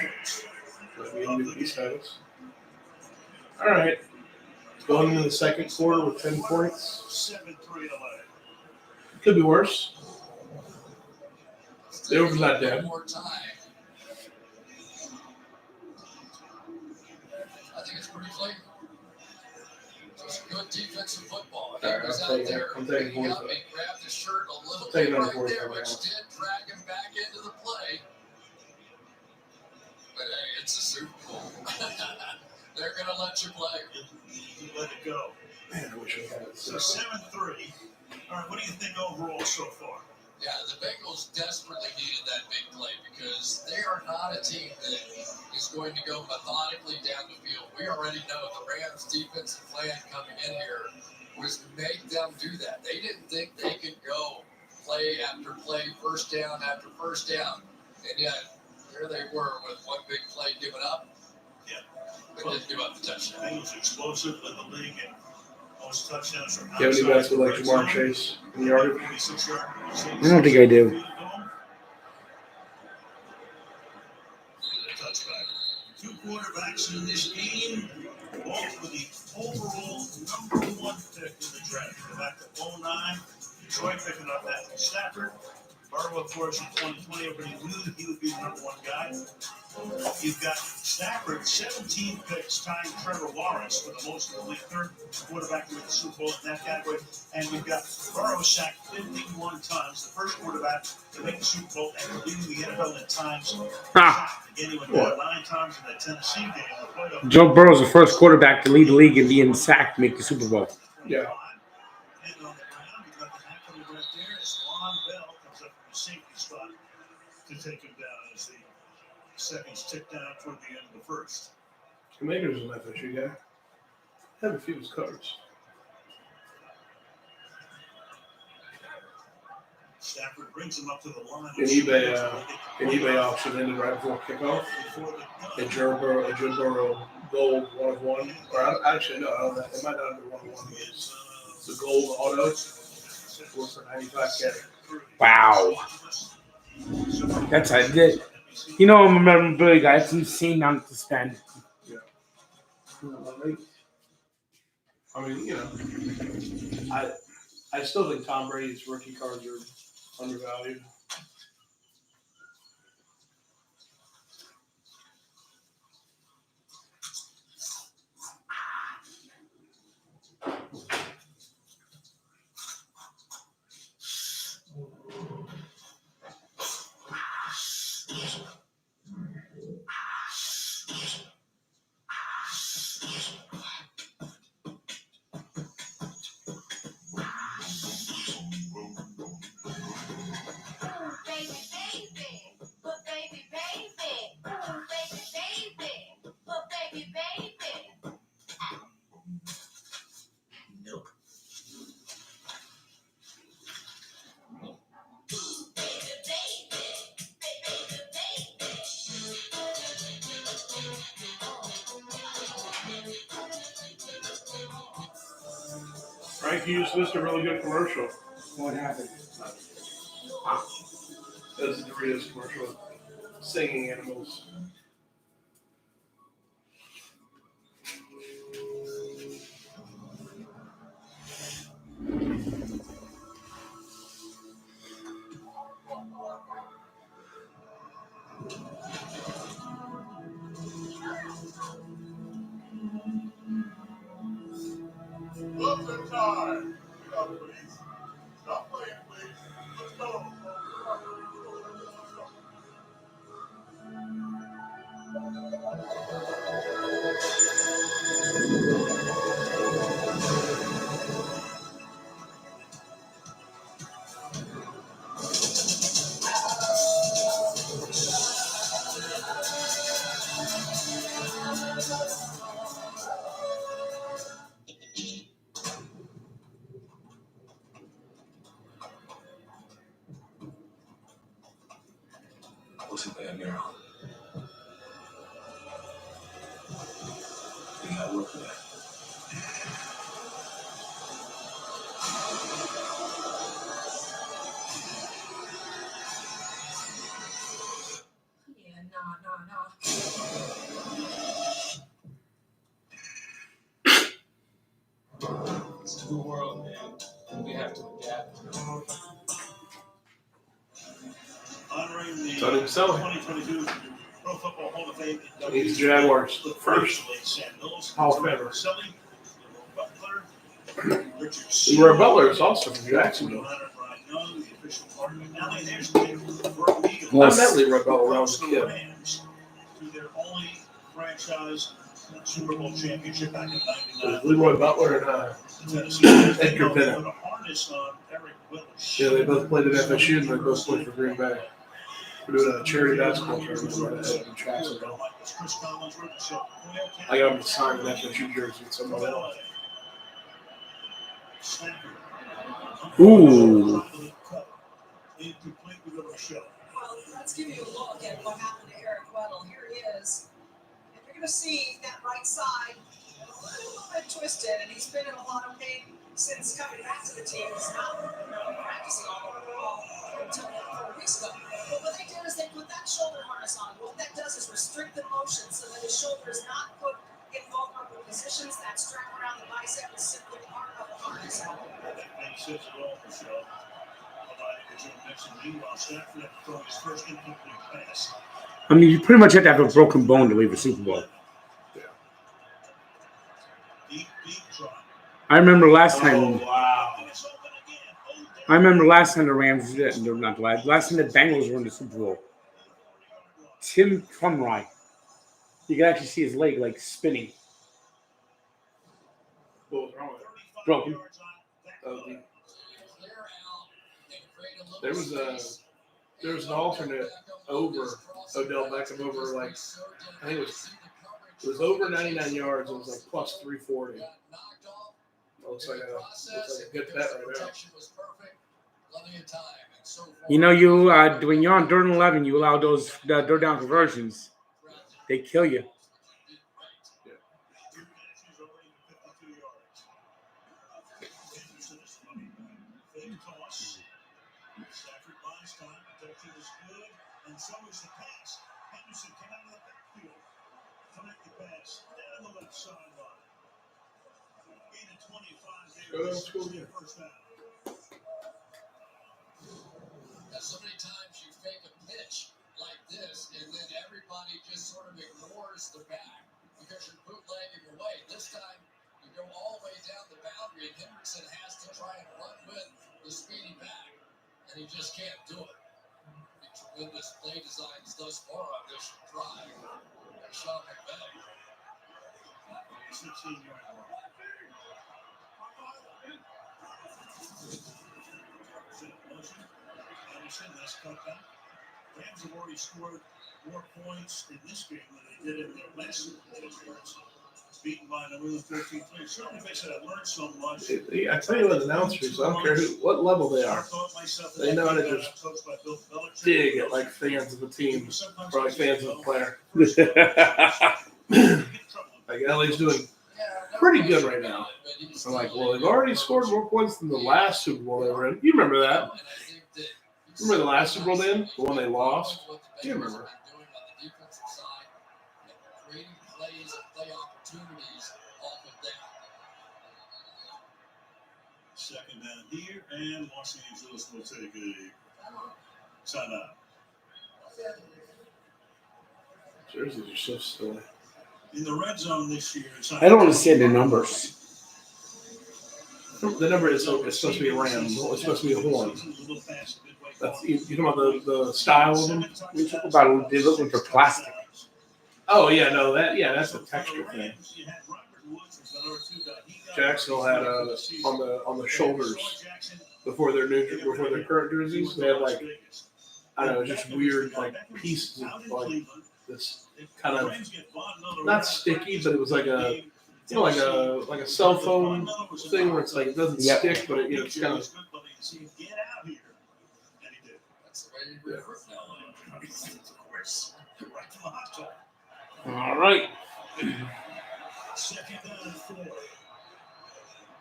That'd be MVP status. All right, going into the second quarter with 10 points. 7-3 Could be worse. The over's not dead. I think it's pretty clear. Just good defensive football. He Right, was I'm out taking- there I'm taking picking up points and grabbed his shirt a little taking bit another right points there, right which now. did drag him back into the play. But hey, it's a Super Bowl. They're going to let you play. You let it go. Man, I wish I had it. So 7-3. All right, what do you think overall so far? Yeah, the Bengals desperately needed that big play because they are not a team that is going to go methodically down the field. We already know the Rams' defensive plan coming in here was make them do that. They didn't think they could go play after play, first down after first down. And yet, there they were with one big play given up. Yeah. But didn't give up the touchdown. Bengals explosive in the league and most touchdowns from Do you have any bets with like Jamar Chase in the yardage? 46-yard. I don't think I do. Touchback. 2 quarterbacks in this game, both with the overall #1 pick in the draft. Go back to 09. Detroit picking up that Stafford. Burrow, of course, in 2020, everybody knew that he would be the #1 guy. You've got Stafford, 17 picks, tying Trevor Lawrence for the most in the league, 3rd quarterback to win the Super Bowl in that category. And we've got Burrow sacked 51 times, the first quarterback to make the Super Bowl and leading the NFL in times. Again, he went down 9 times in that Tennessee game. The playoff. Joe Burrow's the first quarterback to lead the league in being sacked to make the Super Bowl. Yeah. And on the ground, you've got the hack coming right there as Ron Bell comes up from the safety spot to take him down as the seconds tick down toward the end of the first. Commanders an FSU guy. Have a few of his cards. Stafford brings him up to the line. An eBay auction ended right before kickoff. A Joe Burrow gold 1-of-1. Or actually, no, I don't know. It might not have been 1-of-1. It's the gold auto. For $95K. Wow. That's it. You know, I'm a memorabilia guy. It's insane amount to spend. Yeah. I mean, I still think Tom Brady's rookie cards are undervalued. Frank, you just missed a really good commercial. What happened? That was the Doritos commercial. Singing animals. What's it there, girl? You got work for that. Yeah, no. It's a new world, man. We have to adapt. Honoring the So I didn't sell it. 2022 Pro Football Hall of Fame. He's Jaguars first Hall of Famer. Selling Butler, Richard Leroy Butler is also from Jacksonville. I met Leroy Butler when I was a kid. To their only franchise Super Bowl championship back in It was '99. Leroy Butler and Edgar Bennett. Yeah, they both played at FSU and they both played for Green Bay. We're doing a charity basketball tournament in Jacksonville. I got him to sign an FSU jersey with someone else. Ooh. Well, let's give you a look at what happened to Eric Weddle. Here he is. And you're going to see that right side a little bit twisted, and he's been in a lot of pain since coming back to the team. He's not practicing all until 4 weeks ago. But what they did is they put that shoulder harness on. What that does is restrict the motion so that his shoulder is not put in vulnerable positions. That strap around the bicep is simply part of the harness. I mean, you pretty much have to have a broken bone to leave the Super Bowl. I remember last time. Oh, wow. I remember last time the Rams did, not last time the Bengals were in the Super Bowl. Tim Crumry. You can actually see his leg like spinning. What was wrong with it? Broken. There was an alternate over Odell Beckham over like I think it was over 99 yards. It was like plus 340. Looks like a good bet right now. You know, when you're on 3rd and 11, you allow those third down conversions. They kill you. And so is the pass. Henderson came out of the backfield to make the pass down the left sideline. Gain of 25 first down. So many times you fake a pitch like this, and then everybody just sort of ignores the back because you're bootlegging away. This time, you go all the way down the boundary, and Henderson has to try and run with the speedy back, and he just can't do it. Tremendous play designs thus far on this drive. Sean McVay. 16-yard line. Anderson, nice cutback. Rams have already scored more points in this game than they did in their last appearance. Beaten by New England 13-3. Certainly, they said I learned so much. I tell you what, announcers, I don't care what level they are. They know how to just dig at like fans of the team or like fans of the player. Like LA's doing pretty good right now. I'm like, well, they've already scored more points than the last Super Bowl they were in. You remember that? Remember the last Super Bowl they in? The one they lost? You remember? Second down here, and Los Angeles will take a timeout. Jerseys are so silly. In the red zone this year, I don't understand the numbers. The number is it's supposed to be a ram. It's supposed to be a horn. That's you talking about the style of them? We talk about they look like they're plastic. Oh yeah, no, that's a texture thing. Jacksonville had on the shoulders before their current jerseys, they had like I don't know, just weird like pieces of like this kind of not sticky, but it was like a like a cell phone thing where it's like it doesn't stick, but it's kind of. All right. Second down and 4.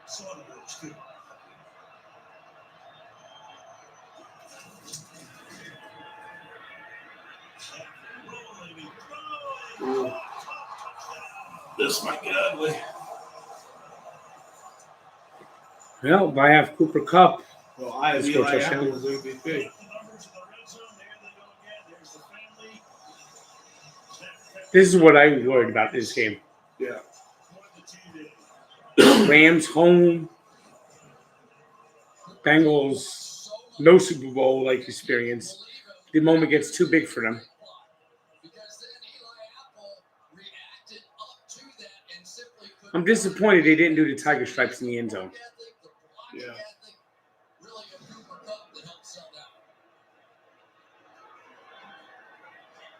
Soderbergh's good. This might get ugly. Well, if I have Cooper Kupp, Well, I have let's go Eli touchdown. Apple as MVP. This is what I'm worried about this game. Yeah. Rams home. Bengals, no Super Bowl like experience. The moment gets too big for them. I'm disappointed they didn't do the tiger stripes in the end zone. Yeah.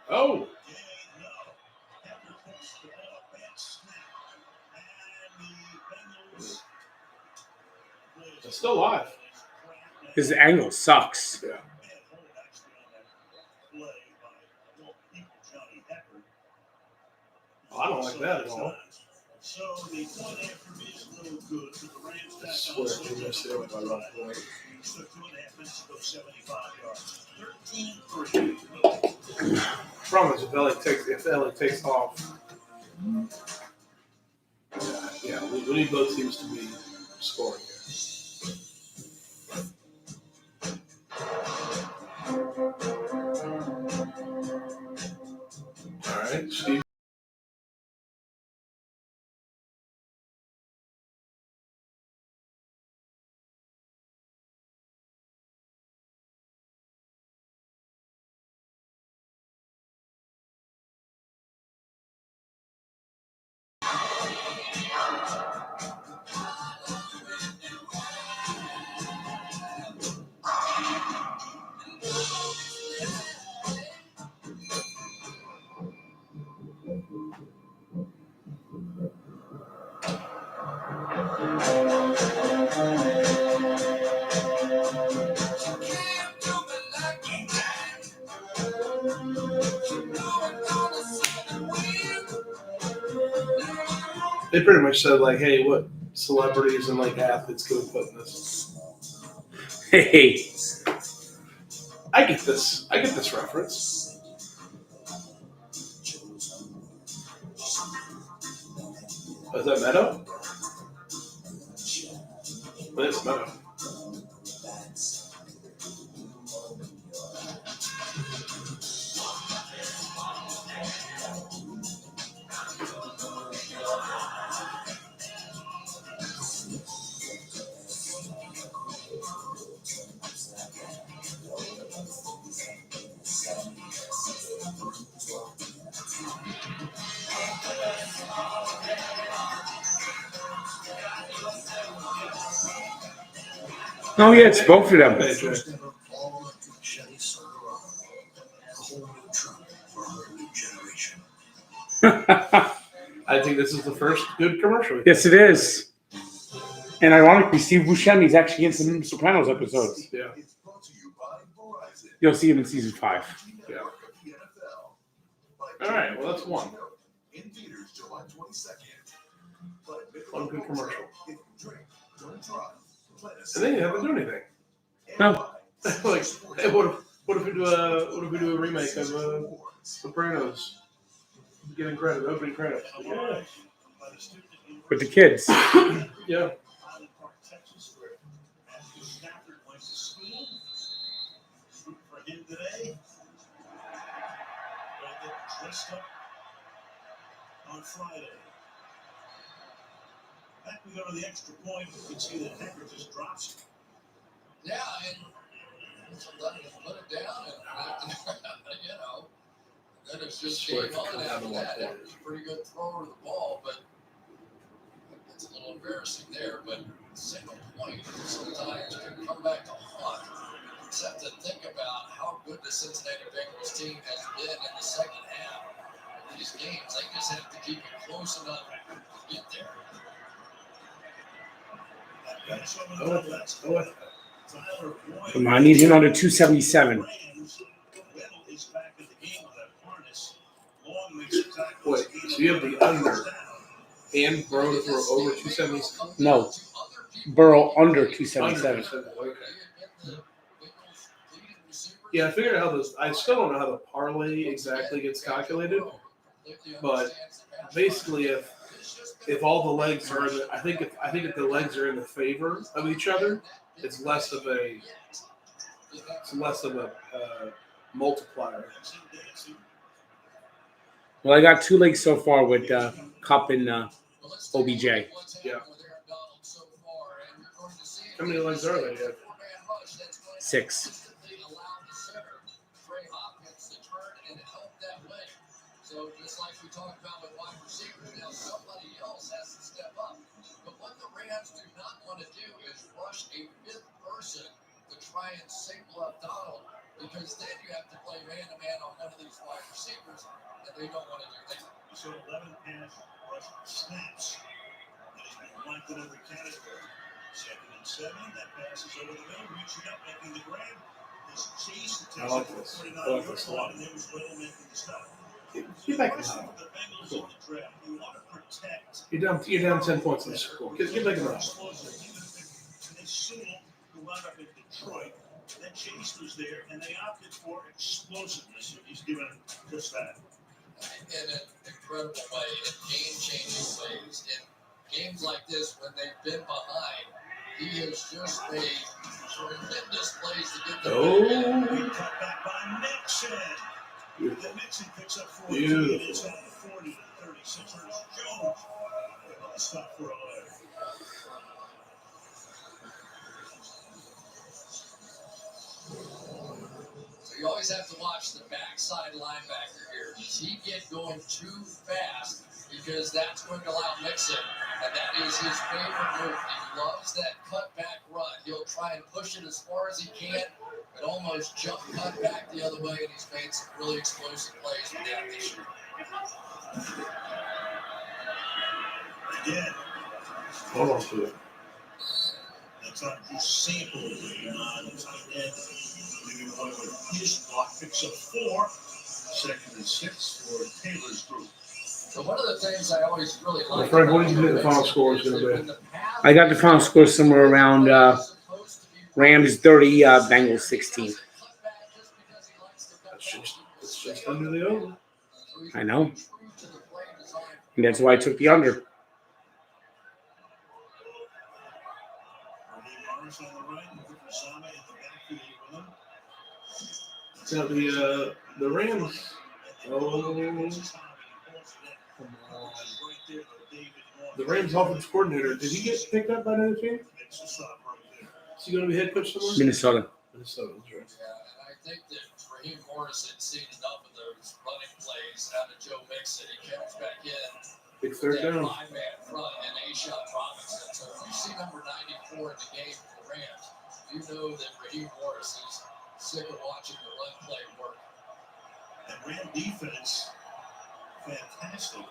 Oh. It's still live. His angle sucks. Yeah. Oh, I don't like that at all. So the point after is no good, but the Rams I swear they missed it by 1 point. took 2.5 minutes to go 75 yards. 13-3. Problem is if LA takes off. Yeah, we need both teams to be scoring here. All right, Steve. They pretty much said like, hey, what celebrities and like athletes could we put in this? Hey. I get this reference. Oh, is that Meadow? Well, it's Meadow. Oh, yeah, it's both of them. Hey, Jay. I think this is the first good commercial. Yes, it is. And ironically, Steve Buscemi is actually in some Sopranos episodes. Yeah. You'll see him in season 5. Yeah. All right. Well, that's one. One good commercial. And then you haven't done anything. No. Like, hey, what if we do a remake of Sopranos? Getting credit, opening credits. Yeah. With the kids. Yeah. For him today, dressed up on Friday. Back we go to the extra point. You can see that Hecker just drops it. Yeah, and somebody put it down, and Then it's just Swear game to on God, after I that. don't It was a pretty good thrower of the ball, but it's a little embarrassing there. But single point sometimes can come back to haunt. Just have to think about how good the Cincinnati Bengals team has been in the second half of these games. They just have to keep it close enough to get there. Come on, I need him under 277. Wait, so you have the under and Burrow to throw over 270? No, Burrow under 277. Okay. Yeah, I figured out how this. I still don't know how the parlay exactly gets calculated, but basically, if all the legs are, in the, I think if the legs are in the favor of each other, it's less of a multiplier. Well, I got 2 legs so far with Cup and OBJ. Yeah. How many legs are they? 6. So just like we talked about with wide receivers, now somebody else has to step up. But what the Rams do not want to do is rush a 5th person to try and single up Donald, because then you have to play man-to-man on one of these wide receivers, and they don't want to do that. So 11 pass rush snaps. That has been ranked in every category. 2nd and 7, that pass is over the middle, reaching up, making the grab. This chase that takes it to the 49-yard line, and there was Whale making the stop. Get back in line. You're down 10 points in the score. Get back in line. They soon who wound up in Detroit. That chase was there, and they opted for explosiveness. He's given just that. In an incredible way, in game-changing ways. In games like this, when they've been behind, he has just made tremendous plays to get them back. Cut back by Nixon. The Nixon picks up 14. It's at 40 to 36. Ernest Jones. Stop for a leg. So you always have to watch the backside linebacker here. Does he get going too fast? Because that's going to allow Nixon, and that is his favorite move. He loves that cutback run. He'll try and push it as far as he can, but almost jump cut back the other way, and he's made some really explosive plays with that this year. Again. Hold on to it. That's not just sample the tight end. Leaving away with his block, picks up 4. 2nd and 6 for Taylor's group. So one of the things I always really like. Frank, what do you think the final score is going to be? I got the final score somewhere around Rams 30, Bengals 16. It's just under the over. I know. And that's why I took the under. Now the Rams. Oh, come on. The Rams offensive coordinator, did he get picked up by another team? Is he going to be head coach somewhere? Minnesota. Minnesota, that's right. Yeah, and I think that Raheem Morris had seen enough of those running plays out of Joe Mixon. He comes back in. Big third down. 5-man front and A-Shot Robinson. So if you see number 94 in the game for the Rams, you know that Raheem Morris is sick of watching the run play work. And Ram defense, fantastic.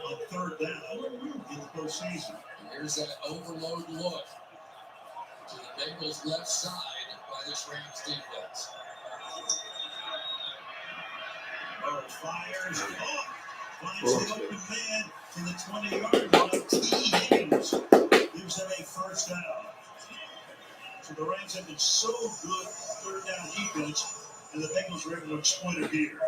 On 3rd down in the postseason. Here's that overload look to the Bengals' left side by this Rams defense. Burrow fires. Finds the open man to the 20-yard line. T. Higgins gives them a 1st down. So the Rams have been so good 3rd down defense, and the Bengals were able to exploit it here.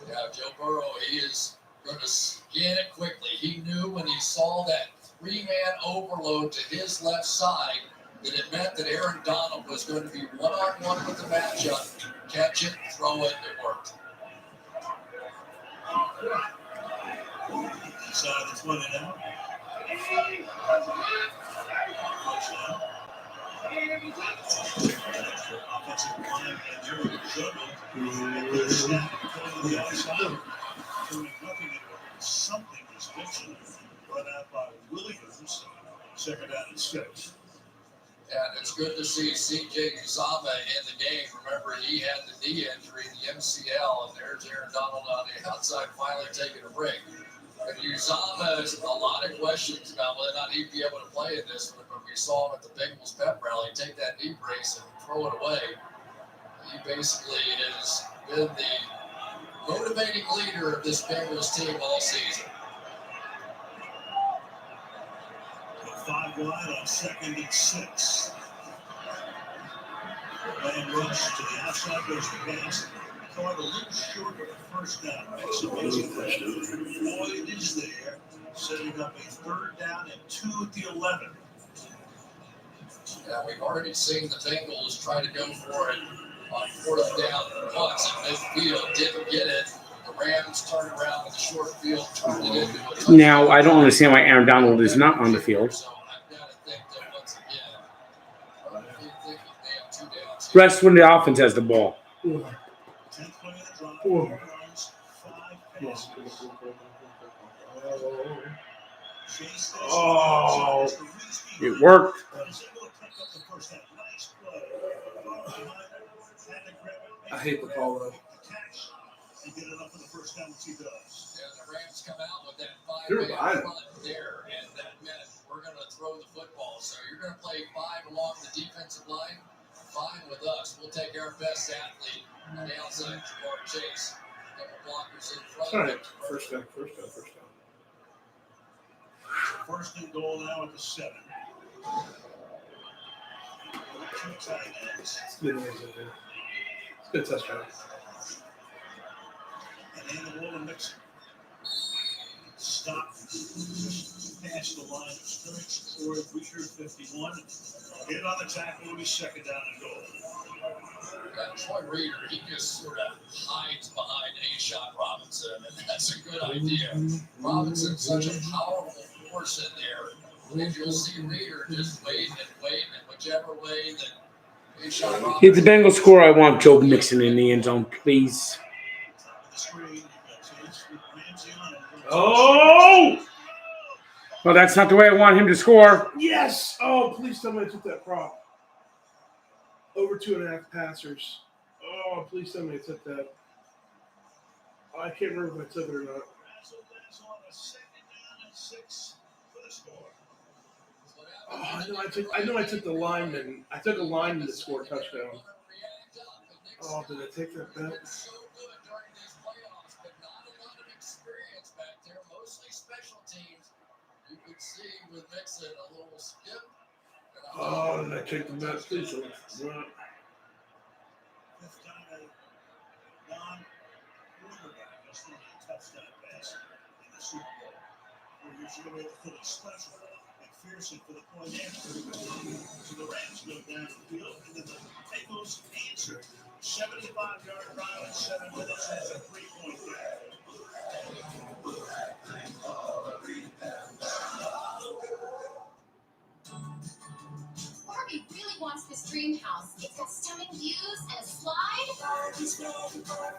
Yeah, Joe Burrow, he is going to scan it quickly. He knew when he saw that 3-man overload to his left side that it meant that Aaron Donald was going to be one-on-one with the matchup. Catch it, throw it, it worked. Inside the 20 now. Offensive line and Jerry juggled. Snap going to the outside. Doing nothing at all. Something was Dixon. Run out by Williams. Second down and 6. And it's good to see C.J. Uzama in the game. Remember, he had the knee injury, the MCL, and there's Aaron Donald on the outside finally taking a break. And Uzama has a lot of questions about whether or not he'd be able to play in this one, but we saw him at the Bengals pep rally take that knee brace and throw it away. He basically has been the motivating leader of this Bengals team all season. 5 wide on 2nd and 6. Man rush to the outside, goes the pass. Caught a little short of the first down. Makes amazing thing. Lloyd is there, setting up a 3rd down and 2 at the 11. Yeah, we've already seen the Bengals try to go for it on 4th down once at midfield. Didn't get it. The Rams turned around with a short field, turned it into a touchdown. Now, I don't understand why Aaron Donald is not on the field. So I've got to think that once again, I think they have 2 downs. Rest when the offense has the ball. 10th play of the drive. 4 runs, 5 passes. Oh, it worked. I hate the call though. And get it up for the first down, which he does. And the Rams come out with that 5-man front there, and that meant we're going to throw the football. So you're going to play 5 along the defensive line. Fine with us. We'll take our best athlete on the outside, Jamar Chase. Couple blockers in front. All right, first down. 1st and goal now at the 7. 2 tight ends. Good touchdown. And in the ball and Mixon. Stop just past the line of scrimmage. Troy Reader, 51. Hit on the tackle. Will be 2nd down and goal. Troy Reader, he just sort of hides behind A-Shot Robinson, and that's a good idea. Robinson's such a powerful force in there. And you'll see Reader just waiting, and whichever way that A-Shot Robinson... If the Bengals score, I want Joe Mixon in the end zone, please. Oh! Well, that's not the way I want him to score. Yes! Oh, please tell me I took that prop. Over 2.5 passers. Oh, please tell me I took that. Oh, I can't remember if I took it or not. Oh, I know I took the lineman. I took a lineman to score a touchdown. Oh, did I take that bet? With Mixon, a little skip. Oh, did I take the bet? Please don't. Fifth time a non-quarterback has thrown a touchdown pass in the Super Bowl. We're usually able to put it special. McPherson for the point after. So the Rams go down the field, and then the Bengals answer. 75-yard drive in 7 minutes has a 3-point game. Barbie really wants this dream house. It's got stunning views and a slide. So cool.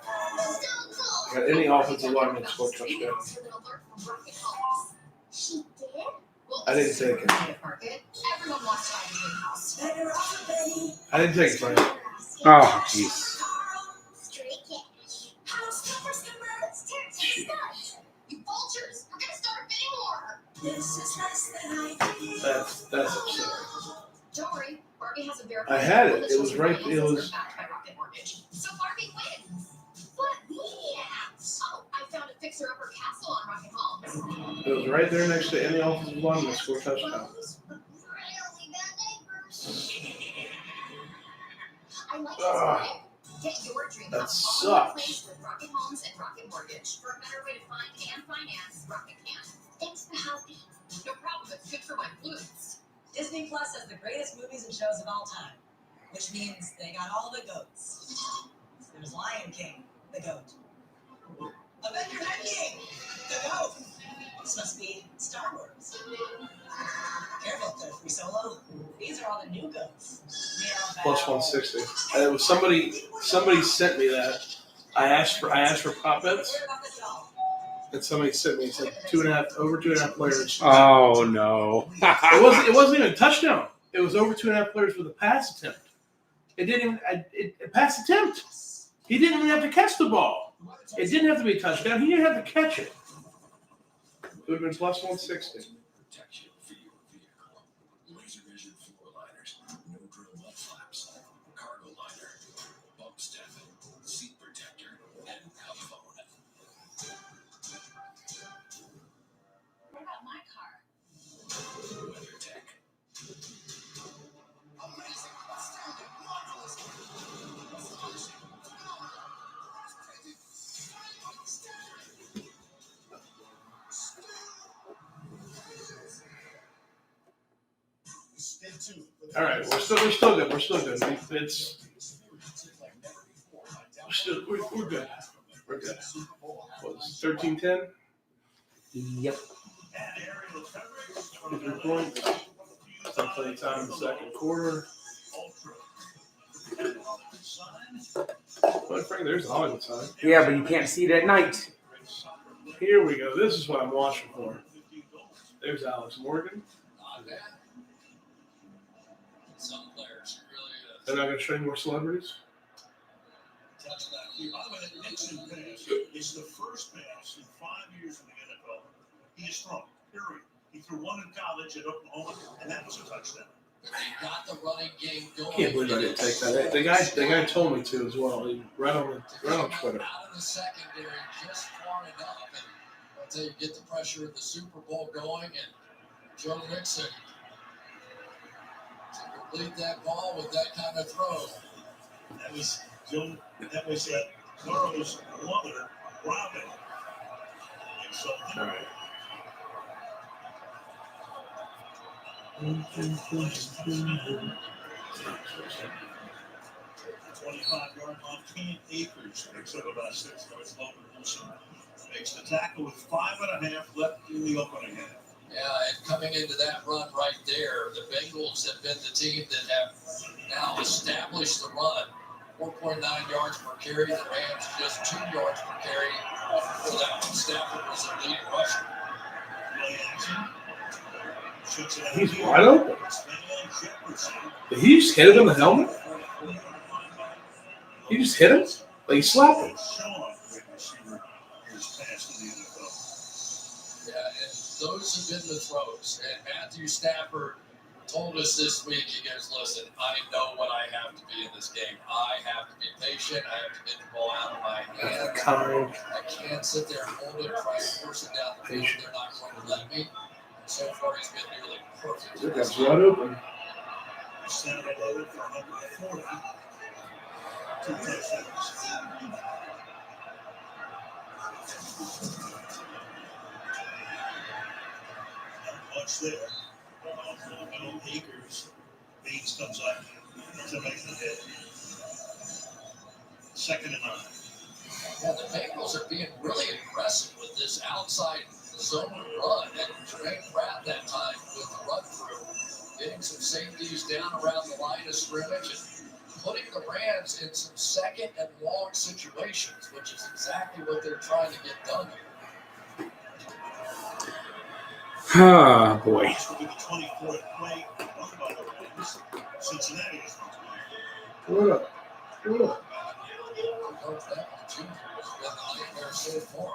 Got any offensive lineman score touchdown? She did? Well, I didn't take it. Everyone wants to buy the dream house. I didn't take it, Frank. Oh, jeez. Straight cash. You vultures, we're gonna start bidding more. That's upsetting. Don't worry, Barbie has a verified. I had it. It was right. It was. Backed by Rocket Mortgage. So Barbie wins. But yeah. Oh, I found a fixer-upper castle on Rocket Homes. It was right there next to any offensive lineman score touchdown. Really bad neighbors. I like this plan. Get your dream That house all in one sucks. place with Rocket Homes and Rocket Mortgage. For a better way to find and finance, Rocket can. Thanks for helping. No problem. It's good for my glutes. Disney Plus has the greatest movies and shows of all time, which means they got all the goats. There's Lion King, the goat. Avengers Endgame, the goat. This must be Star Wars. Careful, Free Solo. These are all the new goats. Plus 160. And it was somebody sent me that. I asked for prop bets, and somebody sent me said over 2.5 players. Oh no! It wasn't even a touchdown. It was over 2.5 players with a pass attempt. It didn't even a pass attempt. He didn't even have to catch the ball. It didn't have to be a touchdown. He didn't have to catch it. It would have been plus 160. Protection for your vehicle. Laser vision floor liners. No drill mud flaps. Cargo liner. Bump staffing. Seat protector. And cup phone. What about my car? Weather tech. Amazing, outstanding, marvelous, astonishing, phenomenal, breathtaking, outstanding. Stay tuned. All right, we're still good. We're good. We're good. What was 13-10? Yep. 53 points. Some play time in the second quarter. But Frank, there's Hollywood side. Yeah, but you can't see it at night. Here we go. This is what I'm watching for. There's Alex Morgan. Not bad. Some players really. They're not going to show any more celebrities. Touchdown. By the way, that Nixon pass is the first pass in 5 years in the NFL. He is strong. Period. He threw one in college at Oklahoma, and that was a touchdown. They got the running game going. I can't believe I didn't take that. The guy told me to as well. Right on Twitter. Out of the secondary just far enough, and until you get the pressure of the Super Bowl going, and Joe Mixon to complete that ball with that kind of throw. That was Burrow's mother, Robin. So, All right. 25-yard line. Cam Akers picks up about 6 yards. Logan Wilson makes the tackle with 5.5 left in the opening half. Yeah, and coming into that run right there, the Bengals have been the team that have now established the run. 4.9 yards per carry. The Rams just 2 yards per carry. So that one, Stafford was the leading rusher. Play action. He's wide open. Did he just hit him in the helmet? He just hit him? Like he slapped him. Yeah, and those have been the throws. And Matthew Stafford told us this week, he goes, listen, I know what I have to be in this game. I have to be patient. I have to get the ball out of my hand. I can't sit there and hold it, try to force it down the field. They're not going to let me. So far, he's been nearly perfect. That's wide open. Saturday loaded for 140. 2 touchdowns. Not much there. Akers. Bates comes up to make the hit. 2nd and 9. Yeah, the Bengals are being really aggressive with this outside zone run, and Trey Pratt that time with the run through, getting some safeties down around the line of scrimmage and putting the Rams in some 2nd and long situations, which is exactly what they're trying to get done here. Oh, boy. This will be the 24th play run by the Rams. Cincinnati is on. What up? Coach that Jr. has been the nightmare so far.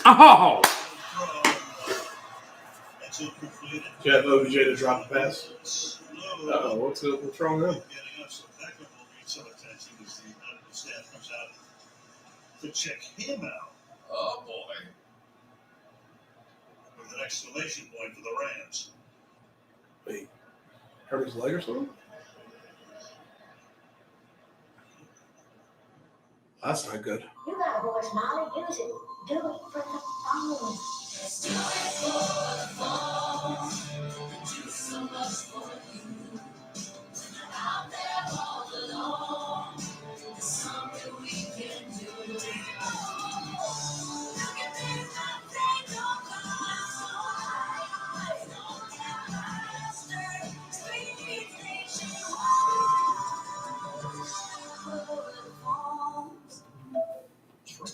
Oh! That's incompleted. Do you have OBJ to drop the pass? Uh-oh, what's wrong with him? Getting up, so that will need some attention as the medical staff comes out to check him out. Oh, boy. With an exclamation point for the Rams. Wait, hurt his leg or something? That's not good. You got a voice, Molly. Use it. Do it for the phone. Let's do it for the phone. Do so much for you. Out there all alone. There's something we can do. Look at this, I say, don't come so high. Don't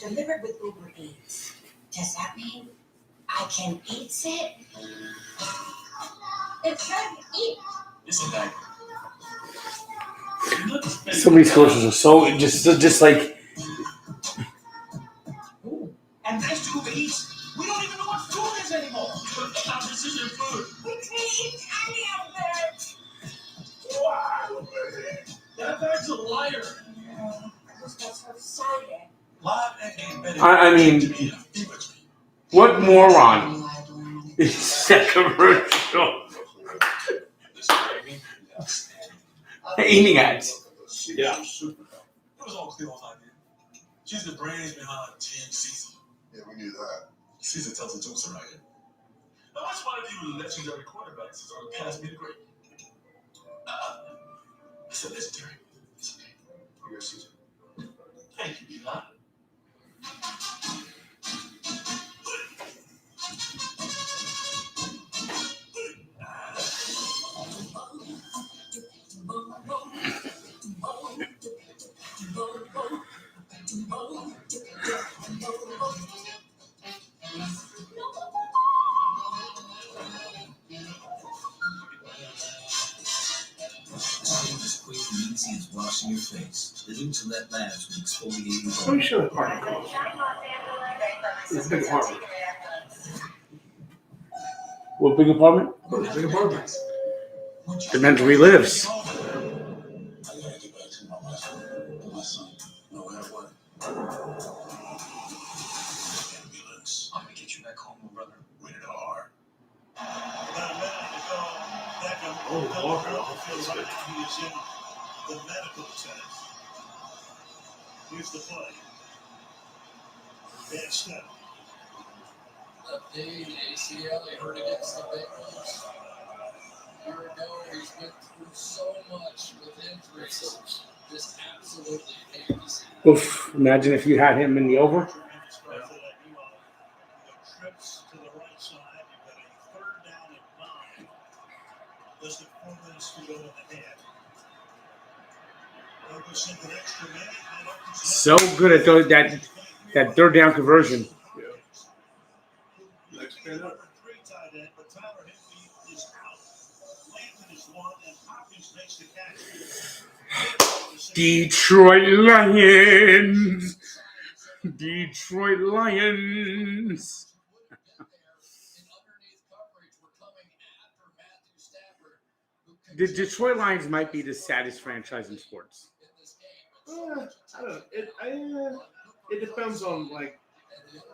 delivered with Uber Eats. Does that mean I can eat it? It said eat. It's a diaper. Some of these commercials are so just like. And thanks to Uber Eats, we don't even know what food is anymore. Now this isn't food. We can't eat any of that. Wow, that bag's a liar. I just got so excited. Live and embedded. I mean, what moron is that commercial? Aiming at. Yeah. It was all Cleo's idea. She's the brains behind Team Caesar. Yeah, we knew that. Caesar tells the jokes around here. How much money do you legendary quarterbacks are pass me the great? It's a legendary. It's okay. You're Caesar. Thank you, Eli. As quick and easy as washing your face. The new Gillette Labs with exfoliating. Let me show the apartment calls. It's a big apartment. What big apartment? It's a big apartment. Depends where he lives. I gotta get back to my son. No matter what. Ambulance. I'm gonna get you back home, my brother. Rated R. About a minute ago, Beckham Oh, Walker. feels like he is in the medical center. Here's the play. Bad snap. Update ACL, he hurt against the Bengals. A year ago, he's been through so much with injuries. Just absolutely paid to see. Oof! Imagine if you had him in the over. Trips to the right side. You've got a third down and 9. Less than 4 minutes to go in the half. Douglas sent an extra minute. So good at that third down conversion. Next man up. Three tight end, but Tyler Higbee is out. Landon is one, and Hopkins makes the catch. Detroit Lions. Detroit Lions. The Detroit Lions might be the saddest franchise in sports. I don't know. It depends on like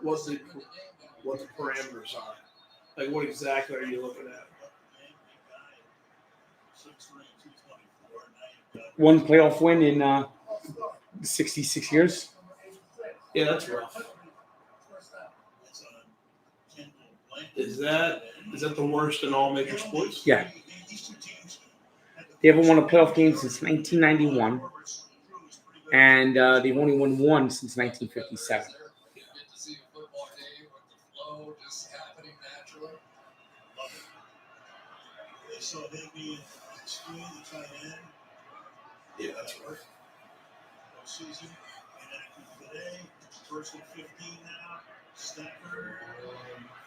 what the parameters are. Like what exactly are you looking at? One playoff win in 66 years. Yeah, that's rough. Is that the worst in all major sports? Yeah. They haven't won a playoff game since 1991, and they've only won one since 1957. Yeah, that's right. Season inactive today. First and 15 now. Stafford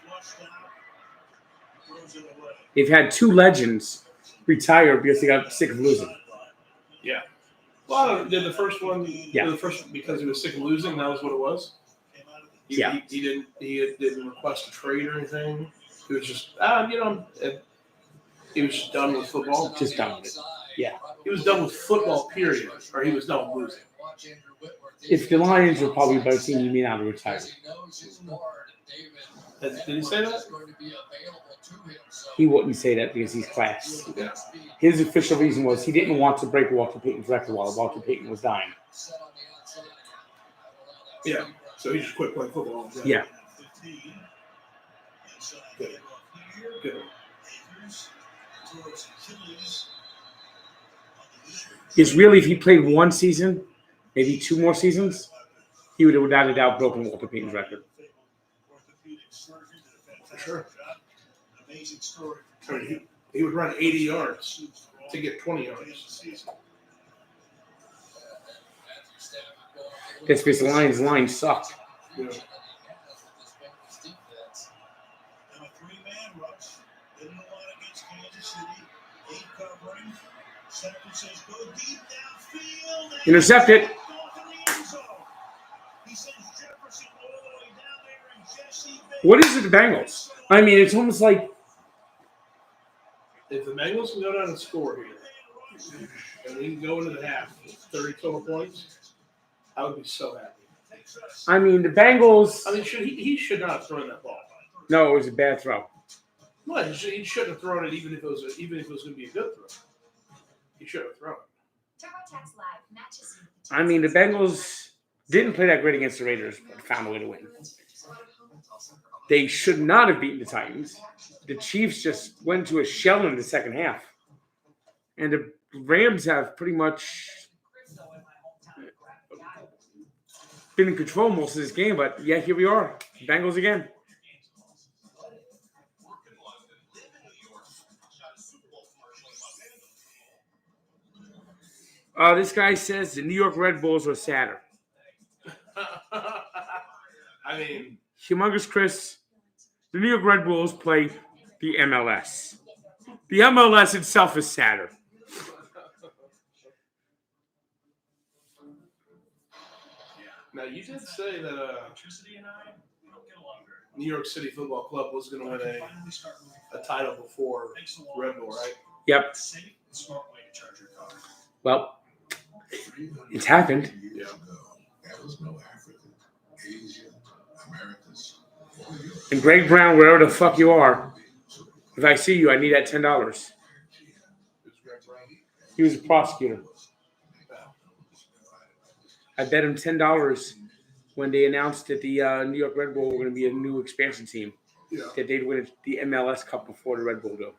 flushed out. Throws it away. They've had two legends retire because they got sick of losing. Yeah. Well, did the first one? Yeah. The first because he was sick of losing. That was what it was. Yeah. He didn't request a trade or anything. He was just he was just done with football. Just done with it. Yeah. He was done with football, period, or he was done with losing. If the Lions were probably a better team, you may not have retired. Did he say that? He wouldn't say that because he's class. Yeah. His official reason was he didn't want to break Walter Payton's record while Walter Payton was dying. Yeah. So he just quit playing football. Yeah. Good. Good. Because really, if he played one season, maybe two more seasons, he would have without a doubt broken Walter Payton's record. For sure. I mean, he would run 80 yards to get 20 yards. That's because the Lions' line sucked. huge that he has with this Bengals defense. And a three-man rush. Didn't a lot against Kansas City. 8 covering. Second says go deep downfield. Intercepted. Off in the end zone. He sends Jefferson all the way down there and Jesse Bates. What is it, the Bengals? I mean, it's almost like If the Bengals can go down and score here, and we can go into the half with 30 total points, I would be so happy. I mean, the Bengals. I mean, he should not have thrown that ball. No, it was a bad throw. No, he shouldn't have thrown it, even if it was going to be a good throw. He should have thrown it. TurboTax Live matches you. I mean, the Bengals didn't play that great against the Raiders, but found a way to win. They should not have beaten the Titans. The Chiefs just went to a shell in the second half. And the Rams have pretty much been in control most of this game, but yeah, here we are. Bengals again. This guy says the New York Red Bulls are sadder. I mean, Humongous Chris, the New York Red Bulls play the MLS. The MLS itself is sadder. now you did say that New York City Football Club was going to win a title before Red Bull, right? Yep. Well, it's happened. Yeah. There was no African, Asian, Americans. And Greg Brown, wherever the fuck you are, if I see you, I need that $10. He was a prosecutor. I bet him $10 when they announced that the New York Red Bull were going to be a new expansion team. Yeah. That they'd win the MLS Cup before the Red Bull do.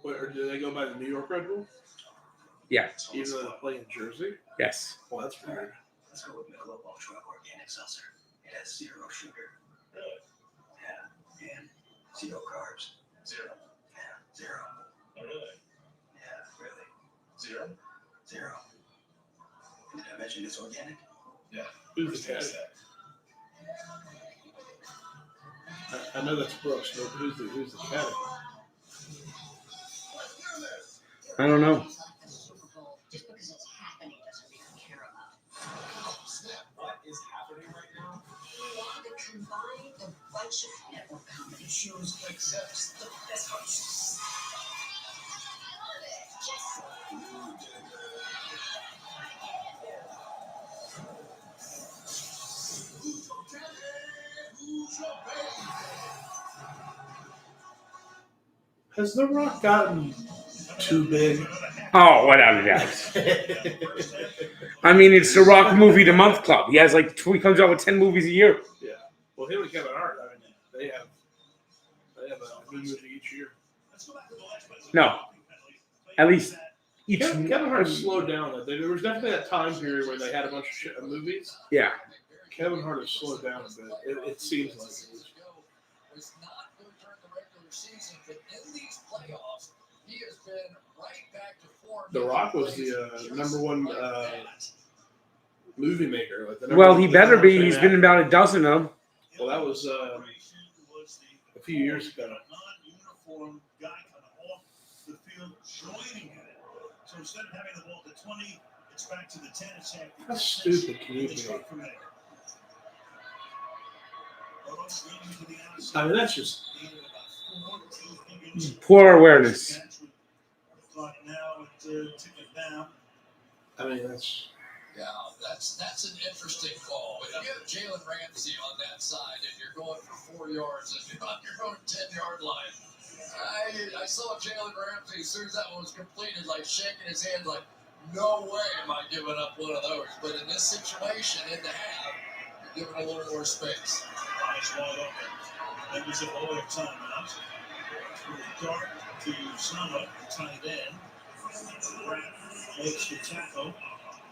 Wait, or do they go by the New York Red Bull? Yeah. Even though they play in Jersey? Yes. Well, that's weird. Let's go with Michelob Ultra Organic Seltzer. It has 0 sugar. Yeah. And 0 carbs. 0. Yeah. 0. Oh, really? Yeah, really. 0. And did I mention it's organic? Yeah. Who's the caddy? I know that's Brooks, but who's the caddy? I don't know. Just because it's happening doesn't mean I care about it. What is happening right now? We wanted to combine a bunch of network comedy shows except the best parts. Has The Rock gotten too big? Oh, whatever, guys. I mean, it's the Rock Movie the Month Club. He has he comes out with 10 movies a year. Yeah. Well, him and Kevin Hart, I mean, they have a new movie each year. No. At least each. Kevin Hart slowed down. There was definitely that time period where they had a bunch of movies. Yeah. Kevin Hart has slowed down a bit. It seems like it. Was not good during the regular season, but in these playoffs, he has been right back to form. The Rock was the number one movie maker. Well, he better be. He's been in about a dozen of them. Well, that was a few years ago. Non-uniform guy coming off the field, joining it. So instead of having the ball at the 20, it's back to the 10. It's How stupid can you be? I mean, that's just poor awareness. I mean, that's. Yeah, that's an interesting call. But you have Jalen Ramsey on that side, and you're going for 4 yards, and you're on your own 10-yard line. I saw Jalen Ramsey as soon as that one was completed, shaking his hand, no way am I giving up one of those. But in this situation, in the half, you're giving a little more space. Eyes wide open. That was a low timeout. Dart to Sama, the tight end. Grant makes the tackle.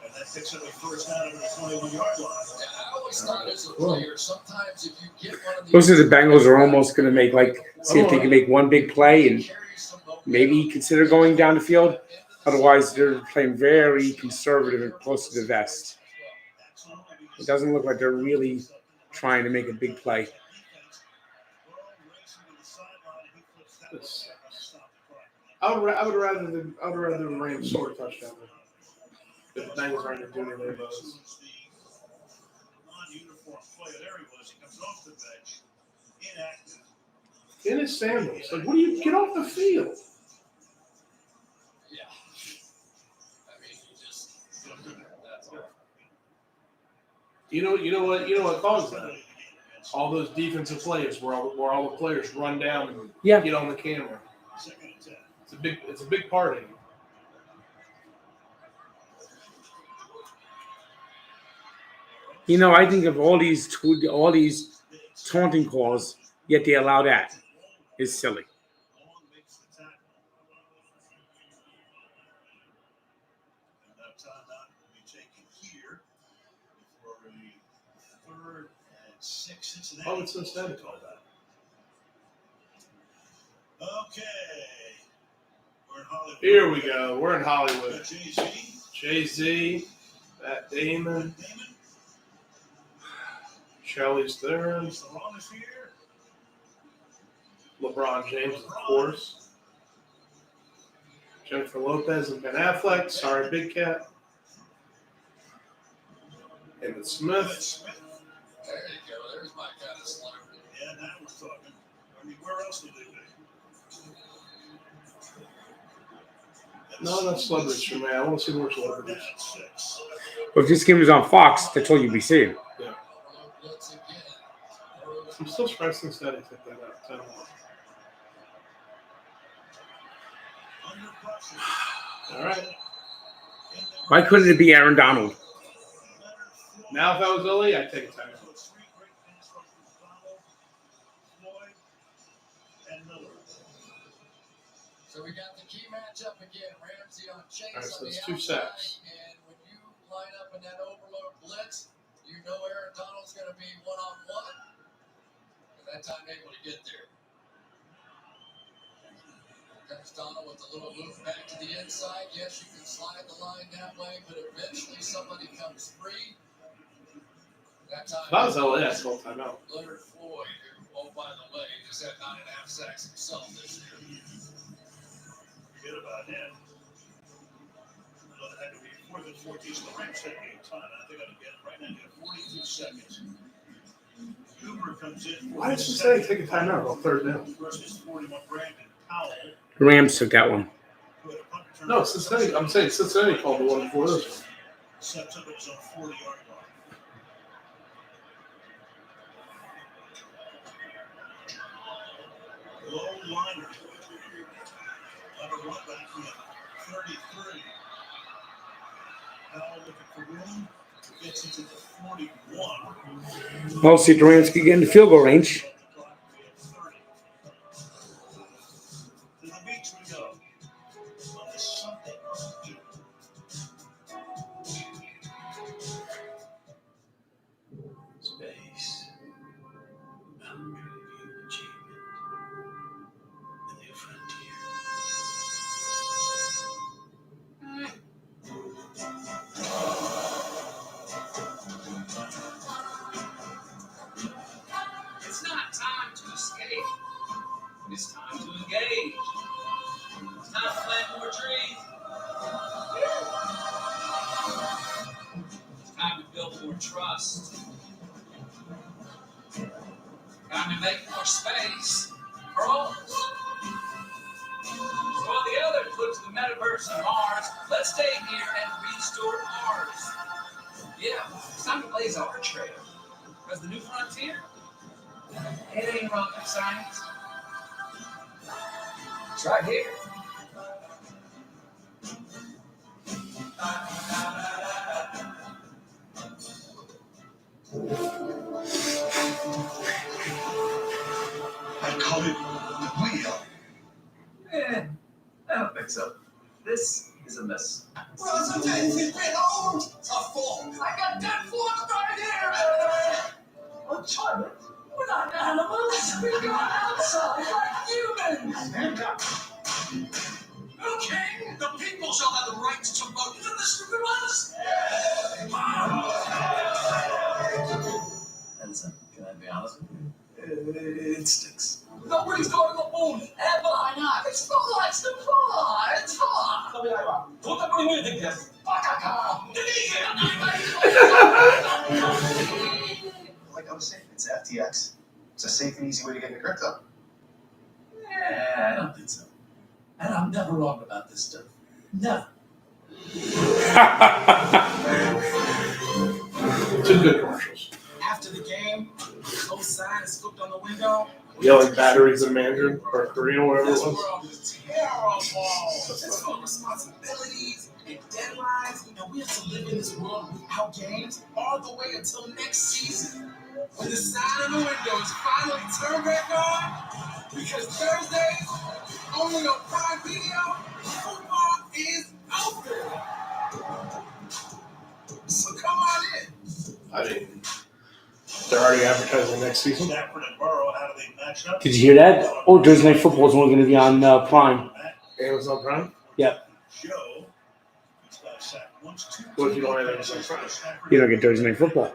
And that picks up a first down over the 21-yard line. Yeah, I always thought as a player, sometimes if you get one of these. Most of the Bengals are almost going to make see if they can make one big play and maybe consider going down the field. Otherwise, they're playing very conservative and close to the vest. It doesn't look like they're really trying to make a big play. I would rather the Rams score a touchdown. The Bengals aren't going to do anything about those. Dennis Samuels, like, what do you get off the field? Yeah. I mean, you just that's all. You know what causes that? All those defensive plays where all the players run down and get on the camera. It's a big part of it. You know, I think of all these taunting calls, yet they allow that. It's silly. Oh, it's Cincinnati called that. Okay. We're in Hollywood. Here we go. We're in Hollywood. Jay-Z, Matt Damon, Charlize Theron, LeBron James, of course, Jennifer Lopez and Ben Affleck. Sorry, Big Cat. David Smith. There you go. There's my kind of celebrity. Yeah, now we're talking. I mean, where else would they be? No, that's celebrities for me. I want to see more celebrities. Well, if this game was on Fox, that's all you'd be seeing. Yeah. I'm still surprised Cincinnati took that out. All right. Why couldn't it be Aaron Donald? Now, if I was Lily, I'd take a timeout. So we got the key matchup again. Ramsey on Chase All right, so on the it's 2 outside. sacks. And when you line up in that overload blitz, you know Aaron Donald's going to be one-on-one. And that time able to get there. Comes Donald with a little move back to the inside. Yes, you can slide the line that way, but eventually somebody comes free. That time, If I was LA, I'd call timeout. Leonard Floyd, who, oh, by the way, just had 9.5 sacks himself this year. Forget about him. Well, it had to be more than 14, so the Rams had game time. I think I'll get it right now. You have 42 seconds. Hoover comes in. Why did Cincinnati take a timeout on third down? Versus 41 Brandon Powell. The Rams took that one. No, Cincinnati. I'm saying Cincinnati called the one before this one. Sets up at his own 40-yard line. Low liner. Under run back from 33. Now looking for room. Gets into the 41. Well, see, the Rams can get in the field goal range. To the beach we go. On this Sunday. Space. Boundary view achievement. A new frontier. It's not time to escape. It's time to engage. It's time to plant more trees. It's time to build more trust. Time to make more space for all. So while the others look to the metaverse and Mars, let's stay here and restore ours. Yeah, it's time to blaze our trail. Because the new frontier, it ain't rocket science. It's right here. I call it the wheel. I don't think so. This is a mess. President, he's been owned. A fork. I got that fork right here. Oh, Charlie, we're not animals. We go outside like humans. Okay. king. The people shall have the right to vote. You know the stupid ones? Listen, can I be honest with you? It stinks. Nobody's going to the moon ever. Why not? It's fun. It's the fun. It's fun. What the moon think this? Like I was saying, it's FTX. It's a safe and easy way to get into crypto. I don't think so. And I'm never wrong about this stuff. Never. Two good commercials. After the game, those signs flipped on the window. Yelling batteries in Mandarin or Korean, whatever it This was. world is terrible. It's full of responsibilities and deadlines. And we have to live in this world without games all the way until next season. When the sign on the window is finally turned back on, because Thursdays, only on Prime Video, football is open. So come on in. I mean, they're already advertising next season. Stafford and Burrow, how do they match up? Did you hear that? Oh, Thursday Night Football is only going to be on Prime. Amazon Prime? Yep. Joe, he's got a sack once, two. What if you don't have Amazon Prime? You don't get Thursday Night Football. On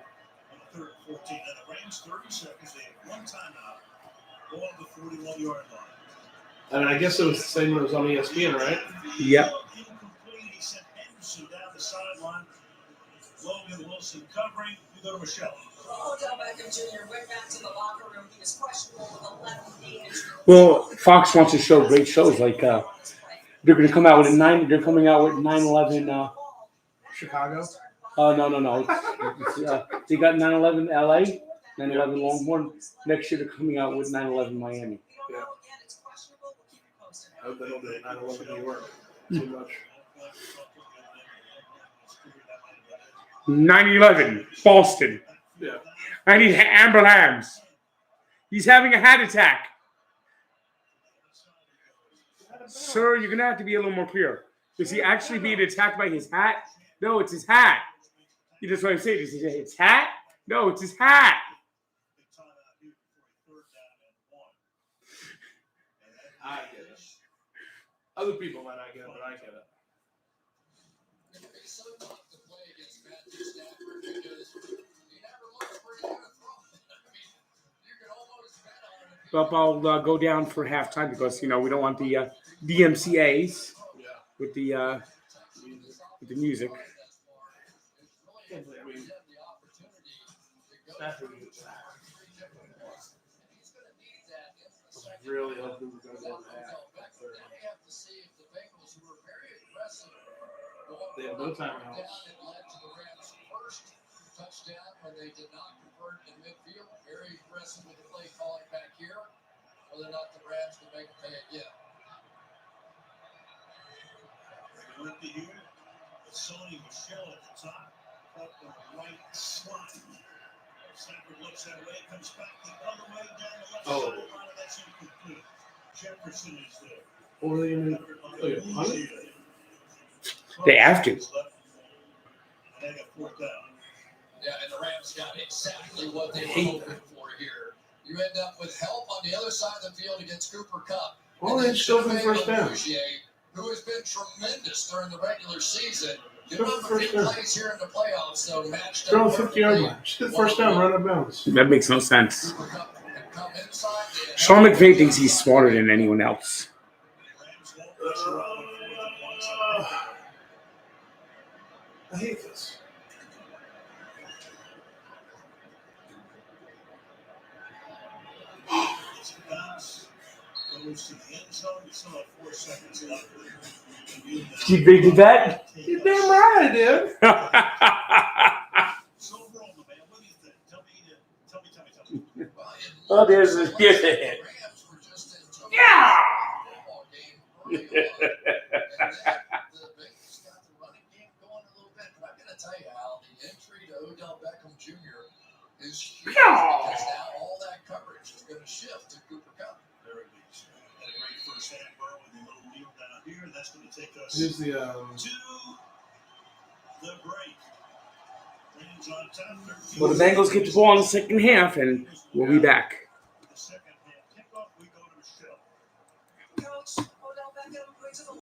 the third and 14, and the Rams 30 seconds. They have one timeout. Ball on the 41-yard line. I mean, I guess it was the same when it was on ESPN, right? Yep. Incomplete. He sent Henderson down the sideline. Logan Wilson covering. We go to Michelle. Odell Beckham Jr. went back to the locker room. He was questionable with a left knee injury. Well, Fox wants to show great shows like they're going to come out with They're coming out with 9/11. Chicago? No. It's, they got 9/11 LA, 9/11 Longhorn. Next year they're coming out with 9/11 Miami. Yeah. I hope they don't do 9/11 New York too much. 9/11 Boston. Yeah. I need Amber Lambs. He's having a heart attack. Sir, you're going to have to be a little more clear. Is he actually being attacked by his hat? No, it's his hat. That's what I'm saying. Is it his hat? No, it's his hat. I get it. Other people might not get it, but I get it. But I'll go down for halftime because we don't want the DMCAs with the music. I mean, Stafford really hoping we're going to go to half. They have no timeouts. Touchdown when they did not convert in midfield. Very impressive with the play calling back here. Whether or not the Rams can make a pay again. Look at here. Sony Michelle at the top. Up the right slot. Stafford looks that way, comes back the other way down the left side of the line. That's incomplete. Jefferson is there. What are they going to do? They have to. And they got fourth down. Yeah, and the Rams got exactly what they were hoping for here. You end up with help on the other side of the field against Cooper Kupp. Well, they still for the first down. Who has been tremendous during the regular season. Give Still him for a the few first down. plays here in the playoffs, so matched Throw a up 50-yard line. Just get the first down, run out of bounds. That makes no sense. Cooper Kupp can come inside. Sean McVay thinks he's smarter than anyone else. I hate this. Goes to the end zone. We still have 4 seconds left. You did that? You're damn right I did. So wrong, man. What do you think? Tell me. Oh, there's a yeah. Tell you, Al, the entry to Odell Beckham Jr. is huge because now all that coverage is going to shift to Cooper Kupp. Very good. And a great first half burrow with a little wheel down here. That's going to take us Here's the to the break. Rams on top, 13. Well, the Bengals get the ball in the second half, and we'll be back. The second half kickoff, we go to Michelle. Coach, Odell Beckham brings